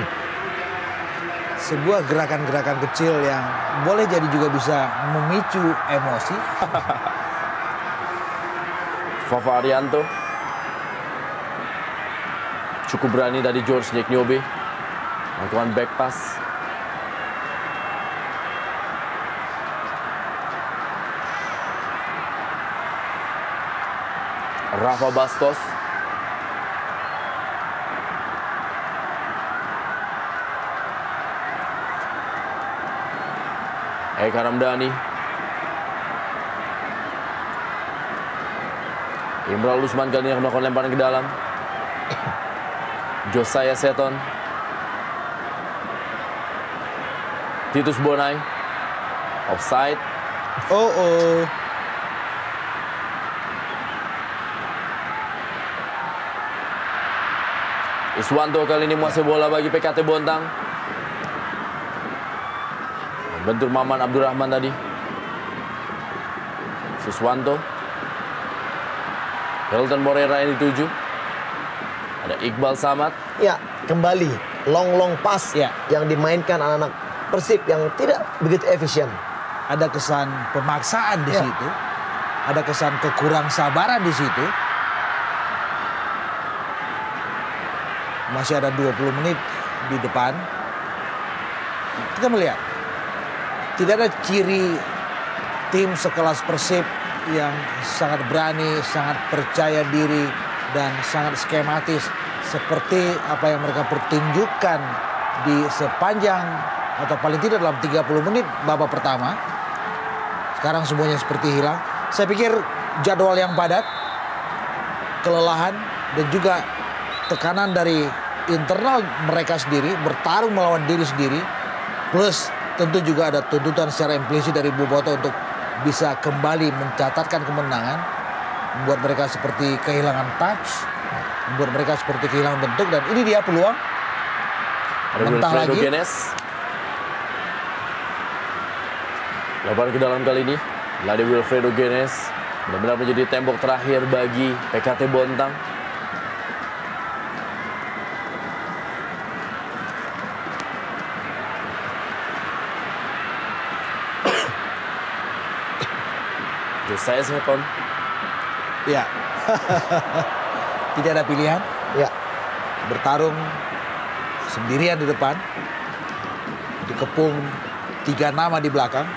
Speaker 2: Sebuah gerakan-gerakan kecil yang boleh jadi juga bisa memicu emosi.
Speaker 1: Fafa Arianto. Cukup berani dari George Nyeknyobe. Melakukan back pass. Rafa Bastos. Eka Ramdhani. Imral Usman kali ini akan melakukan lemparan ke dalam. Josiah Seton. Titus Bonai. Offside.
Speaker 2: Oh.
Speaker 1: Iswanto kali ini menguasai bola bagi PKT Bontang. Bentur Maman Abdul Rahman tadi. Siswanto. Hilton Morera yang dituju. Ada Iqbal Samad.
Speaker 3: Ya, kembali long pass
Speaker 2: Ya.
Speaker 3: yang dimainkan anak-anak Persib yang tidak begitu efisien.
Speaker 2: Ada kesan pemaksaan di
Speaker 3: Ya.
Speaker 2: situ. Ada kesan kekurang sabaran di situ. Masih ada 20 menit di depan. Kita melihat tidak ada ciri tim sekelas Persib yang sangat berani, sangat percaya diri, dan sangat skematis seperti apa yang mereka pertunjukkan di sepanjang atau paling tidak dalam 30 menit babak pertama. Sekarang semuanya seperti hilang. Saya pikir jadwal yang padat, kelelahan, dan juga tekanan dari internal mereka sendiri, bertarung melawan diri sendiri, plus tentu juga ada tuntutan secara implisit dari Boboto untuk bisa kembali mencatatkan kemenangan, membuat mereka seperti kehilangan touch, membuat mereka seperti kehilangan bentuk, dan ini dia peluang
Speaker 1: Ada
Speaker 2: Mentah
Speaker 1: Wilfredo
Speaker 2: lagi.
Speaker 1: Genes. Lebar ke dalam kali ini. Lade Wilfredo Genes. Benar-benar menjadi tembok terakhir bagi PKT Bontang. Josiah Seton.
Speaker 2: Ya. Tidak ada pilihan.
Speaker 3: Ya,
Speaker 2: Bertarung sendirian di depan. Dikepung 3 nama di belakang.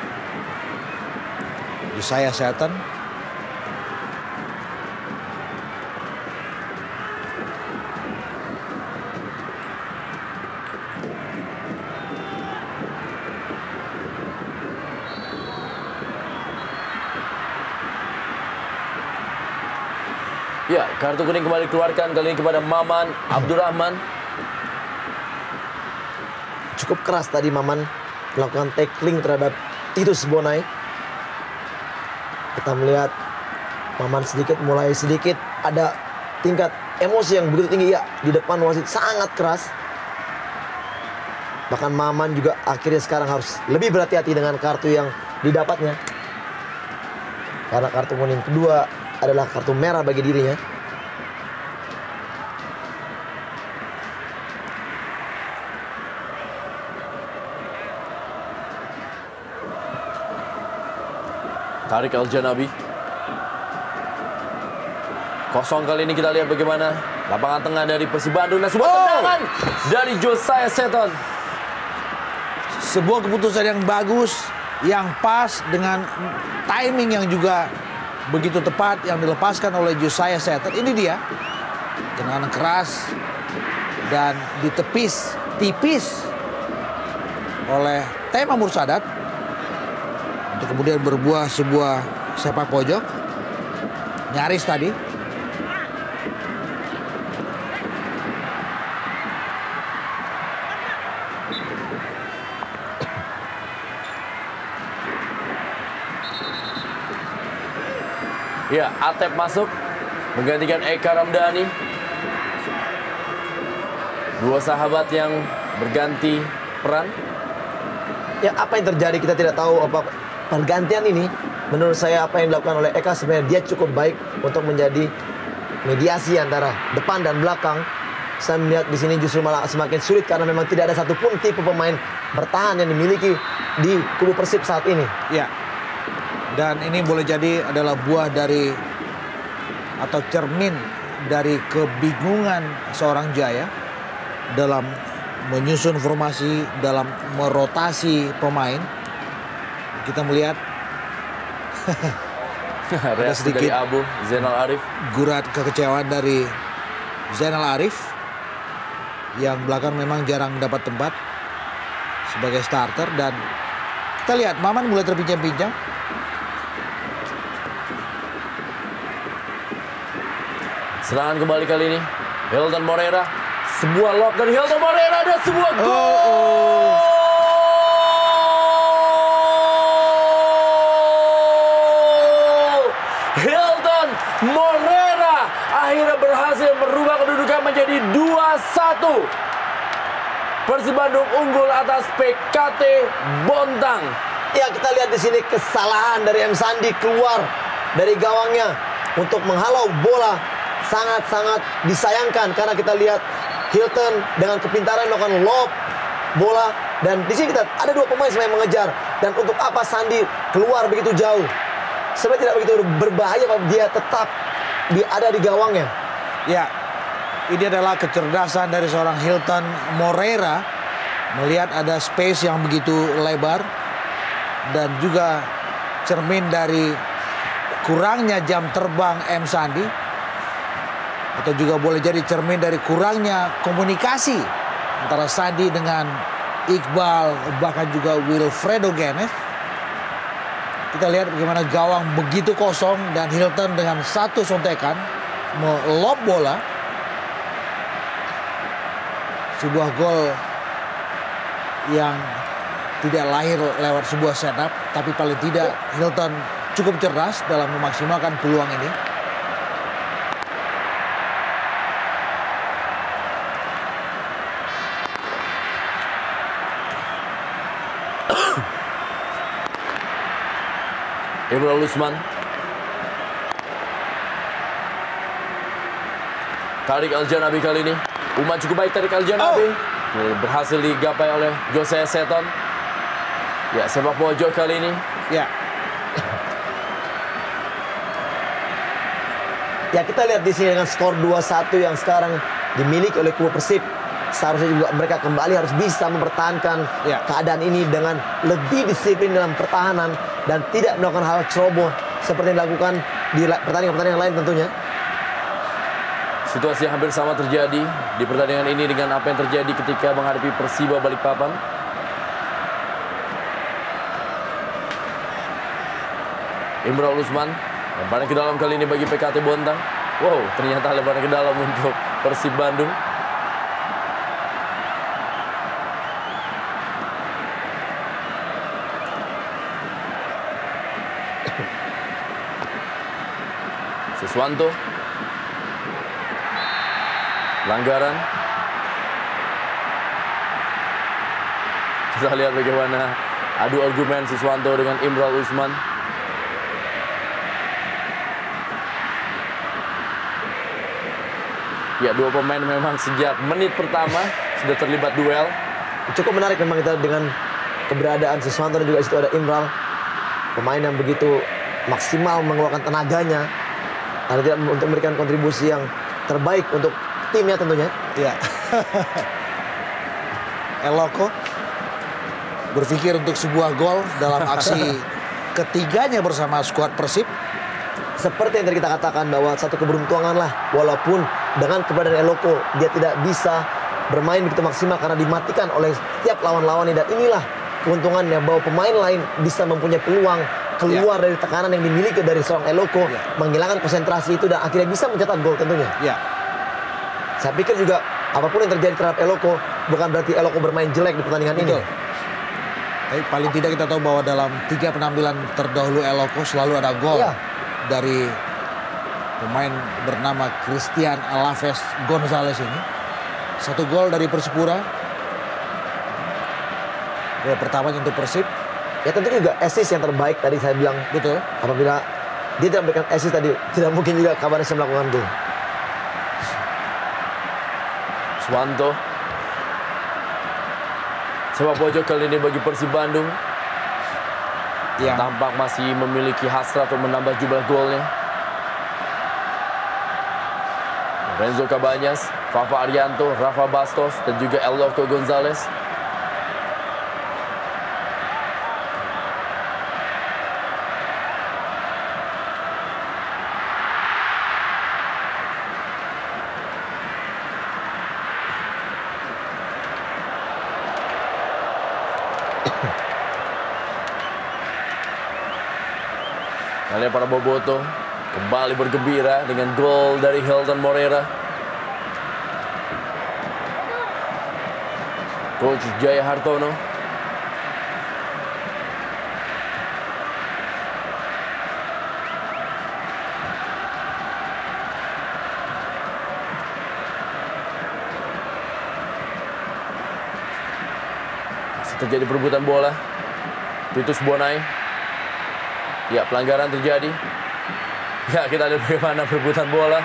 Speaker 2: Josiah Seton.
Speaker 1: Ya, kartu kuning kembali dikeluarkan kali ini kepada Maman Abdurrahman.
Speaker 3: cukup keras tadi Maman melakukan tackling terhadap Titus Bonai. Kita melihat Maman mulai sedikit ada tingkat emosi yang begitu tinggi ya di depan wasit, sangat keras. Bahkan Maman juga akhirnya sekarang harus lebih berhati-hati dengan kartu yang didapatnya. Karena kartu kuning kedua adalah kartu merah bagi dirinya.
Speaker 1: Tariq Al-Janabi. Kosong kali ini, kita lihat bagaimana lapangan tengah dari Persib Bandung dan sebuah tendangan dari Josiah Seton.
Speaker 2: Sebuah keputusan yang bagus, yang pas dengan timing yang juga begitu tepat yang dilepaskan oleh Josiah Seton. Ini dia tendangan keras dan ditepis tipis oleh Tema Mursadat untuk kemudian berbuah sebuah sepak pojok nyaris tadi.
Speaker 1: Ya, Atep masuk menggantikan Eka Ramdhani. Dua sahabat yang berganti peran.
Speaker 3: Ya, apa yang terjadi kita tidak tahu. Apa pergantian ini, menurut saya apa yang dilakukan oleh Eka sebenarnya dia cukup baik untuk menjadi mediasi antara depan dan belakang. Saya melihat di sini justru malah semakin sulit karena memang tidak ada satupun tipe pemain bertahan yang dimiliki di kubu Persib saat ini.
Speaker 2: Ya. Dan ini boleh jadi adalah buah dari atau cermin dari kebingungan seorang Jaya dalam menyusun formasi, dalam merotasi pemain. Kita melihat
Speaker 1: Reaksi dari
Speaker 2: sedikit
Speaker 1: Abu Zainal Arif.
Speaker 2: gurat kekecewaan dari Zainal Arif yang belakang memang jarang mendapat tempat sebagai starter. Dan kita lihat Maman mulai terpincang-pincang.
Speaker 1: Serangan kembali kali ini Hilton Moreira. Sebuah lob dari Hilton Moreira dan sebuah gol. Hilton Moreira akhirnya berhasil merubah kedudukan menjadi 2-1. Persib Bandung unggul atas PKT Bontang.
Speaker 3: Ya, kita lihat di sini kesalahan dari M. Sandi keluar dari gawangnya untuk menghalau bola. Sangat-sangat disayangkan karena kita lihat Hilton dengan kepintaran melakukan lob bola, dan di sini kita ada dua pemain sebenarnya mengejar. Dan untuk apa Sandi keluar begitu jauh? Sebenarnya tidak begitu berbahaya kalau dia tetap ada di gawangnya.
Speaker 2: Ya, ini adalah kecerdasan dari seorang Hilton Moreira melihat ada space yang begitu lebar dan juga cermin dari kurangnya jam terbang M. Sandi, atau juga boleh jadi cermin dari kurangnya komunikasi antara Sandi dengan Iqbal, bahkan juga Wilfredo Genes. Kita lihat bagaimana gawang begitu kosong dan Hilton dengan satu sontekan melob bola. Sebuah gol yang tidak lahir lewat sebuah setup, tapi paling tidak Hilton cukup cerdas dalam memaksimalkan peluang ini.
Speaker 1: Imral Usman. Tariq Al-Janabi kali ini. Umar cukup baik Tariq Al-Janabi. Berhasil digapai oleh Jose Seton. Ya, sepak pojok kali ini.
Speaker 2: Ya.
Speaker 3: Ya, kita lihat di sini dengan skor 2-1 yang sekarang dimiliki oleh kubu Persib. Seharusnya juga mereka kembali harus bisa mempertahankan keadaan ini dengan lebih disiplin dalam pertahanan dan tidak melakukan hal ceroboh seperti yang dilakukan di pertandingan-pertandingan lain tentunya.
Speaker 1: Situasi yang hampir sama terjadi di pertandingan ini dengan apa yang terjadi ketika menghadapi Persiba Balikpapan. Imral Usman lemparan ke dalam kali ini bagi PKT Bontang. Wow, ternyata lemparan ke dalam untuk Persib Bandung. Siswanto. Pelanggaran. Kita lihat bagaimana adu argumen Siswanto dengan Imral Usman. Ya, dua pemain memang sejak menit pertama sudah terlibat duel.
Speaker 3: Cukup menarik memang kita dengan keberadaan Siswanto dan juga di situ ada Imral. Pemain yang begitu maksimal mengeluarkan tenaganya dan tidak untuk memberikan kontribusi yang terbaik untuk timnya tentunya.
Speaker 2: Ya. Eloko berpikir untuk sebuah gol dalam aksi ketiganya bersama skuad Persib.
Speaker 3: Seperti yang tadi kita katakan bahwa satu keberuntungan lah, walaupun dengan keberadaan Eloko dia tidak bisa bermain begitu maksimal karena dimatikan oleh setiap lawan-lawannya, dan inilah keuntungannya bahwa pemain lain bisa mempunyai peluang keluar dari tekanan yang dimiliki dari seorang Eloko, menghilangkan konsentrasi itu dan akhirnya bisa mencetak gol tentunya.
Speaker 2: Ya.
Speaker 3: Saya pikir juga apapun yang terjadi terhadap Eloko bukan berarti Eloko bermain jelek di pertandingan ini.
Speaker 2: Tapi paling tidak kita tahu bahwa dalam 3 penampilan terdahulu Eloko selalu ada gol dari pemain bernama Christian Alaves Gonzalez ini. 1 gol dari Persipura. Gol pertamanya untuk Persib.
Speaker 3: Ya tentu juga assist yang terbaik tadi saya bilang.
Speaker 2: Betul.
Speaker 3: Apabila dia tidak memberikan assist tadi, tidak mungkin juga kabarnya saya melakukan gol.
Speaker 1: Swanto. Sepak pojok kali ini bagi Persib Bandung yang tampak masih memiliki hasrat untuk menambah jumlah golnya. Renzo Cabanyas, Fafa Arianto, Rafa Bastos, dan juga Eloko Gonzalez. Kalian para boboto kembali bergembira dengan gol dari Hilton Moreira. Coach Jaya Hartono. Masih terjadi perebutan bola. Titus Bonai. Ya, pelanggaran terjadi. Ya, kita lihat bagaimana perebutan bola.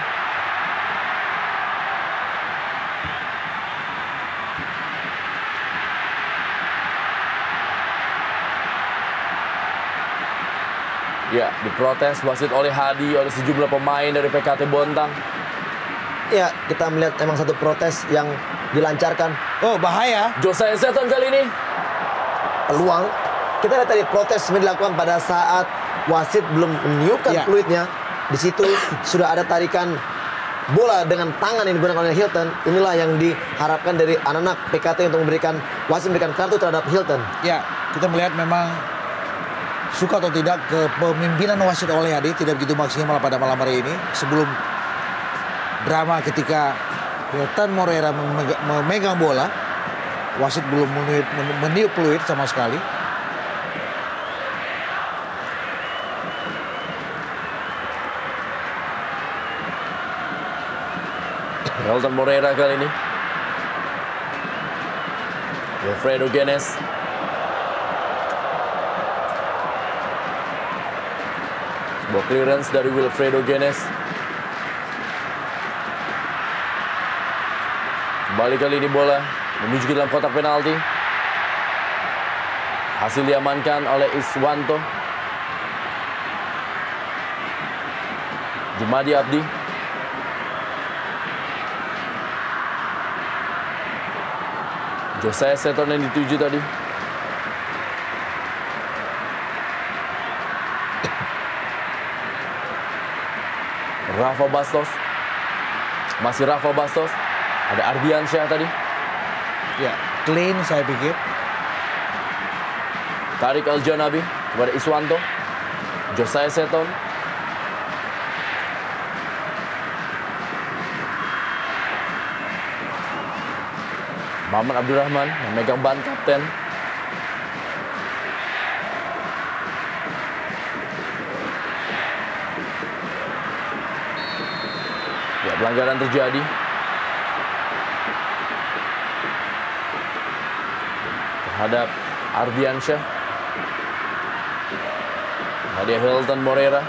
Speaker 1: Ya, diprotes wasit oleh Hadi, oleh sejumlah pemain dari PKT Bontang.
Speaker 3: Ya, kita melihat memang satu protes yang dilancarkan.
Speaker 2: Oh, bahaya.
Speaker 1: Jose Seton kali ini.
Speaker 3: Peluang. Kita lihat tadi protes yang dilakukan pada saat wasit belum meniupkan fluidnya. Di situ sudah ada tarikan bola dengan tangan yang digunakan oleh Hilton. Inilah yang diharapkan dari anak-anak PKT untuk memberikan wasit memberikan kartu terhadap Hilton.
Speaker 2: Ya, kita melihat memang suka atau tidak kepemimpinan wasit oleh Hadi tidak begitu maksimal pada malam hari ini. Sebelum drama ketika Hilton Moreira memegang bola, wasit belum meniup fluid sama sekali.
Speaker 1: Hilton Moreira kali ini. Wilfredo Genes. Sebuah clearance dari Wilfredo Genes. Kembali kali ini bola menuju ke dalam kotak penalti. Hasil diamankan oleh Iswanto. Jumadi Abdi. Josiah Seton yang dituju tadi. Rafa Bastos. Masih Rafa Bastos. Ada Ardiansyah tadi.
Speaker 2: Ya, clean saya pikir.
Speaker 1: Tariq Al-Janabi kepada Iswanto. Josiah Seton. Maman Abdurrahman memegang ban kapten. Ya, pelanggaran terjadi. Terhadap Ardiansyah. Ada Hilton Moreira.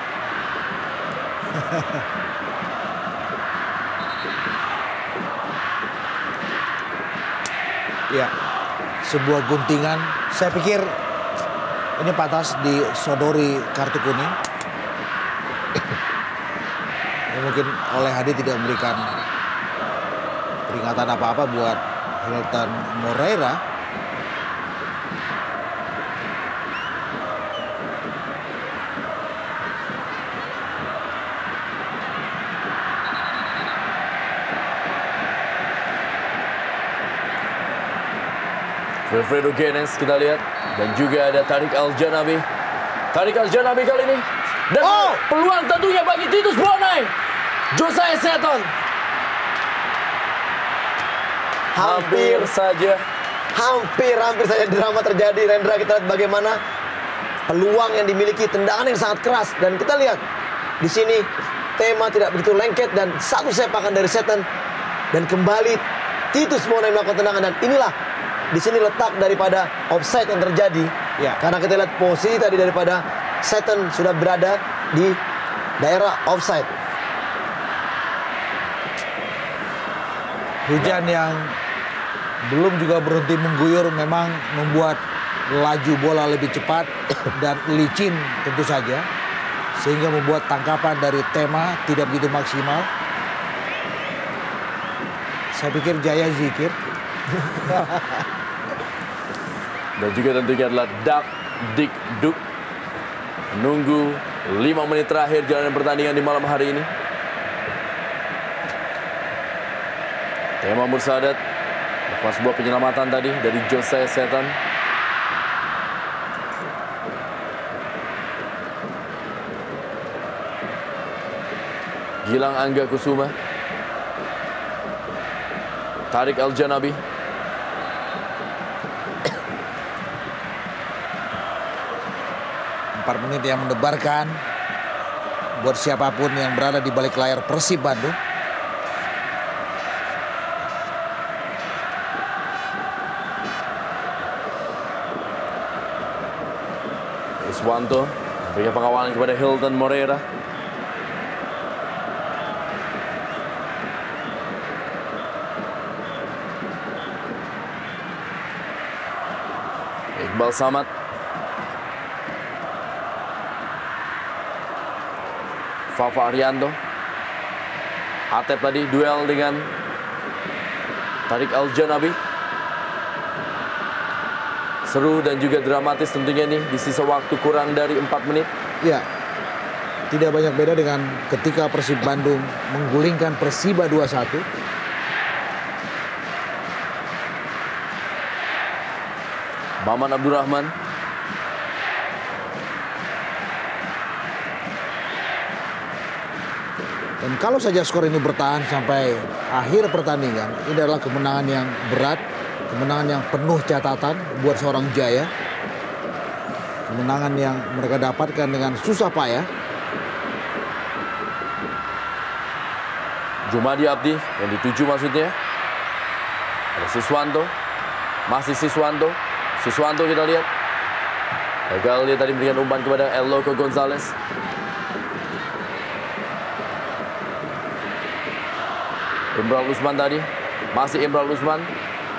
Speaker 2: Ya, sebuah guntingan. Saya pikir ini pantas disodori kartu kuning. Ya, mungkin oleh Hadi tidak memberikan peringatan apa-apa buat Hilton Moreira.
Speaker 1: Wilfredo Genes kita lihat. Dan juga ada Tariq Al-Janabi. Tariq Al-Janabi kali ini. Dan peluang tentunya bagi Titus Bonai. Josiah Seton. Hampir saja
Speaker 3: drama terjadi. Rendra, kita lihat bagaimana peluang yang dimiliki, tendangan yang sangat keras. Dan kita lihat di sini tema tidak begitu lengket dan satu sepakan dari Seton. Dan kembali Titus Bonai melakukan tendangan. Dan inilah di sini letak daripada offside yang terjadi.
Speaker 2: Ya.
Speaker 3: Karena kita lihat posisi tadi daripada Seton sudah berada di daerah offside.
Speaker 2: Hujan yang belum juga berhenti mengguyur memang membuat laju bola lebih cepat dan licin tentu saja. Sehingga membuat tangkapan dari tema tidak begitu maksimal. Saya pikir Jaya zikir.
Speaker 1: Dan juga tentunya adalah Dak Dik Duk. Menunggu 5 menit terakhir jalanan pertandingan di malam hari ini. Tema Mursadat. Lepas sebuah penyelamatan tadi dari Josiah Seton. Gilang Angga Kusuma. Tariq Al-Janabi.
Speaker 2: 4 menit yang mendebarkan buat siapapun yang berada di balik layar Persib Bandung.
Speaker 1: Iswanto berikan pengawalan kepada Hilton Moreira. Iqbal Samad. Fafa Arianto. Atep tadi duel dengan Tariq Al-Janabi. Seru dan juga dramatis tentunya nih di sisa waktu kurang dari 4 menit.
Speaker 2: Ya, tidak banyak beda dengan ketika Persib Bandung menggulingkan Persiba 2-1.
Speaker 1: Maman Abdurrahman.
Speaker 2: Dan kalau saja skor ini bertahan sampai akhir pertandingan, ini adalah kemenangan yang berat, kemenangan yang penuh catatan buat seorang Jaya. Kemenangan yang mereka dapatkan dengan susah payah.
Speaker 1: Jumadi Abdi yang dituju maksudnya. Ada Siswanto. Masih Siswanto. Siswanto kita lihat. Gagal dia tadi memberikan umpan kepada El Loco Gonzalez. Imral Usman tadi. Masih Imral Usman.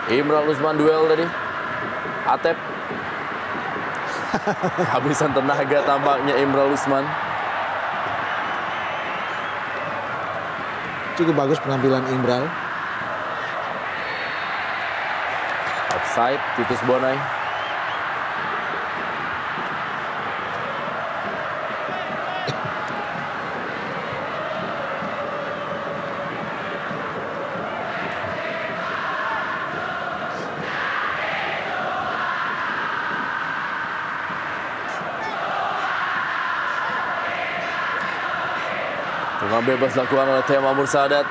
Speaker 1: Imral Usman duel tadi. Atep. Habisan tenaga tampaknya Imral Usman.
Speaker 2: Cukup bagus penampilan Imral.
Speaker 1: Offside Titus Bonai. Tendangan bebas dilakukan oleh Tema Mursadat.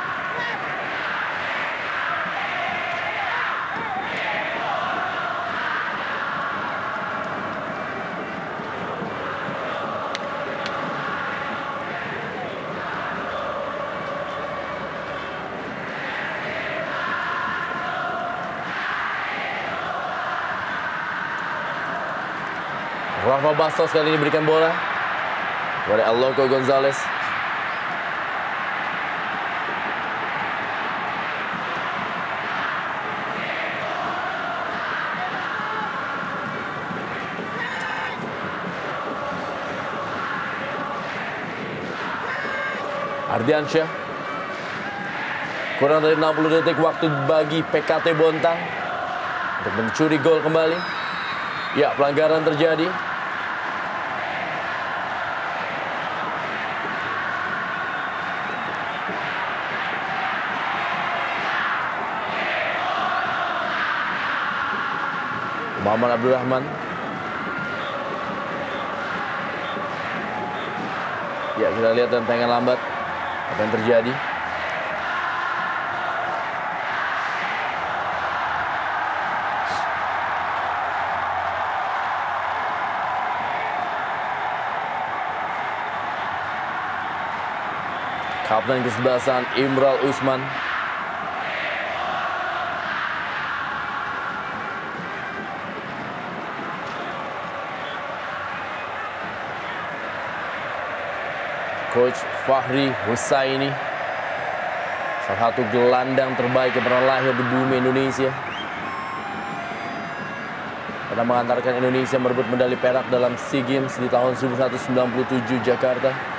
Speaker 1: Rafa Bastos kali ini berikan bola kepada El Loco Gonzalez. Ardiansyah. Kurang dari 60 detik waktu bagi PKT Bontang untuk mencuri gol kembali. Ya, pelanggaran terjadi. Muhammad Abdurrahman. Ya, kita lihat dalam tayangan lambat apa yang terjadi. Kapten kesebelasan Imral Usman. Coach Fahri Husaini, salah satu gelandang terbaik yang pernah lahir di bumi Indonesia. Pernah mengantarkan Indonesia merebut medali perak dalam SEA Games di tahun 1997 Jakarta.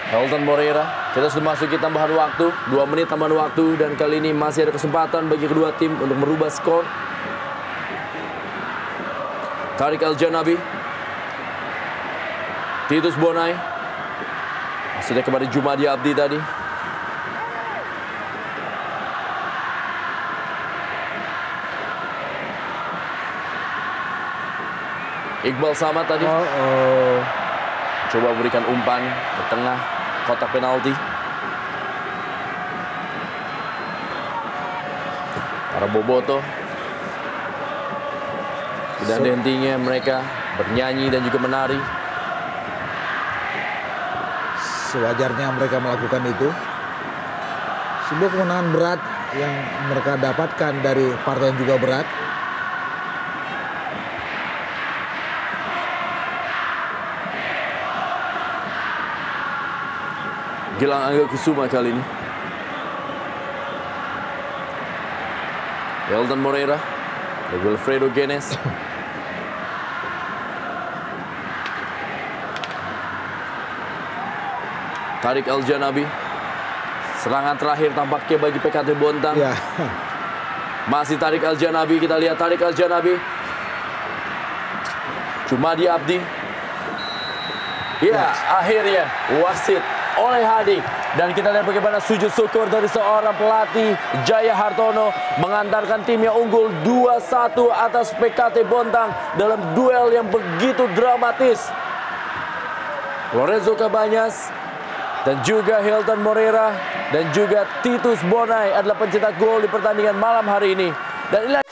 Speaker 1: Helton Moreira, kita sudah masuki tambahan waktu, 2 menit tambahan waktu, dan kali ini masih ada kesempatan bagi kedua tim untuk merubah skor. Tariq Al-Janabi, Titus Bonai, maksudnya kepada Jumadi Abdi tadi. Iqbal Samad tadi. Coba berikan umpan ke tengah kotak penalti. Para boboto. Tidak ada hentinya mereka bernyanyi dan juga menari.
Speaker 2: Sewajarnya mereka melakukan itu. Sebuah kemenangan berat yang mereka dapatkan dari partai yang juga berat.
Speaker 1: Gilang Angga Kusuma kali ini. Helton Moreira, Wilfredo Genes. Tariq Al-Janabi. Serangan terakhir tampaknya bagi PKT Bontang.
Speaker 2: Ya.
Speaker 1: Masih Tariq Al-Janabi, kita lihat Tariq Al-Janabi. Jumadi Abdi. Ya, akhirnya wasit oleh Hadi. Dan kita lihat bagaimana sujud syukur dari seorang pelatih Jaya Hartono mengantarkan timnya unggul 2-1 atas PKT Bontang dalam duel yang begitu dramatis. Lorenzo Cabanyas dan juga Helton Moreira dan juga Titus Bonai adalah pencetak gol di pertandingan malam hari ini. Dan inilah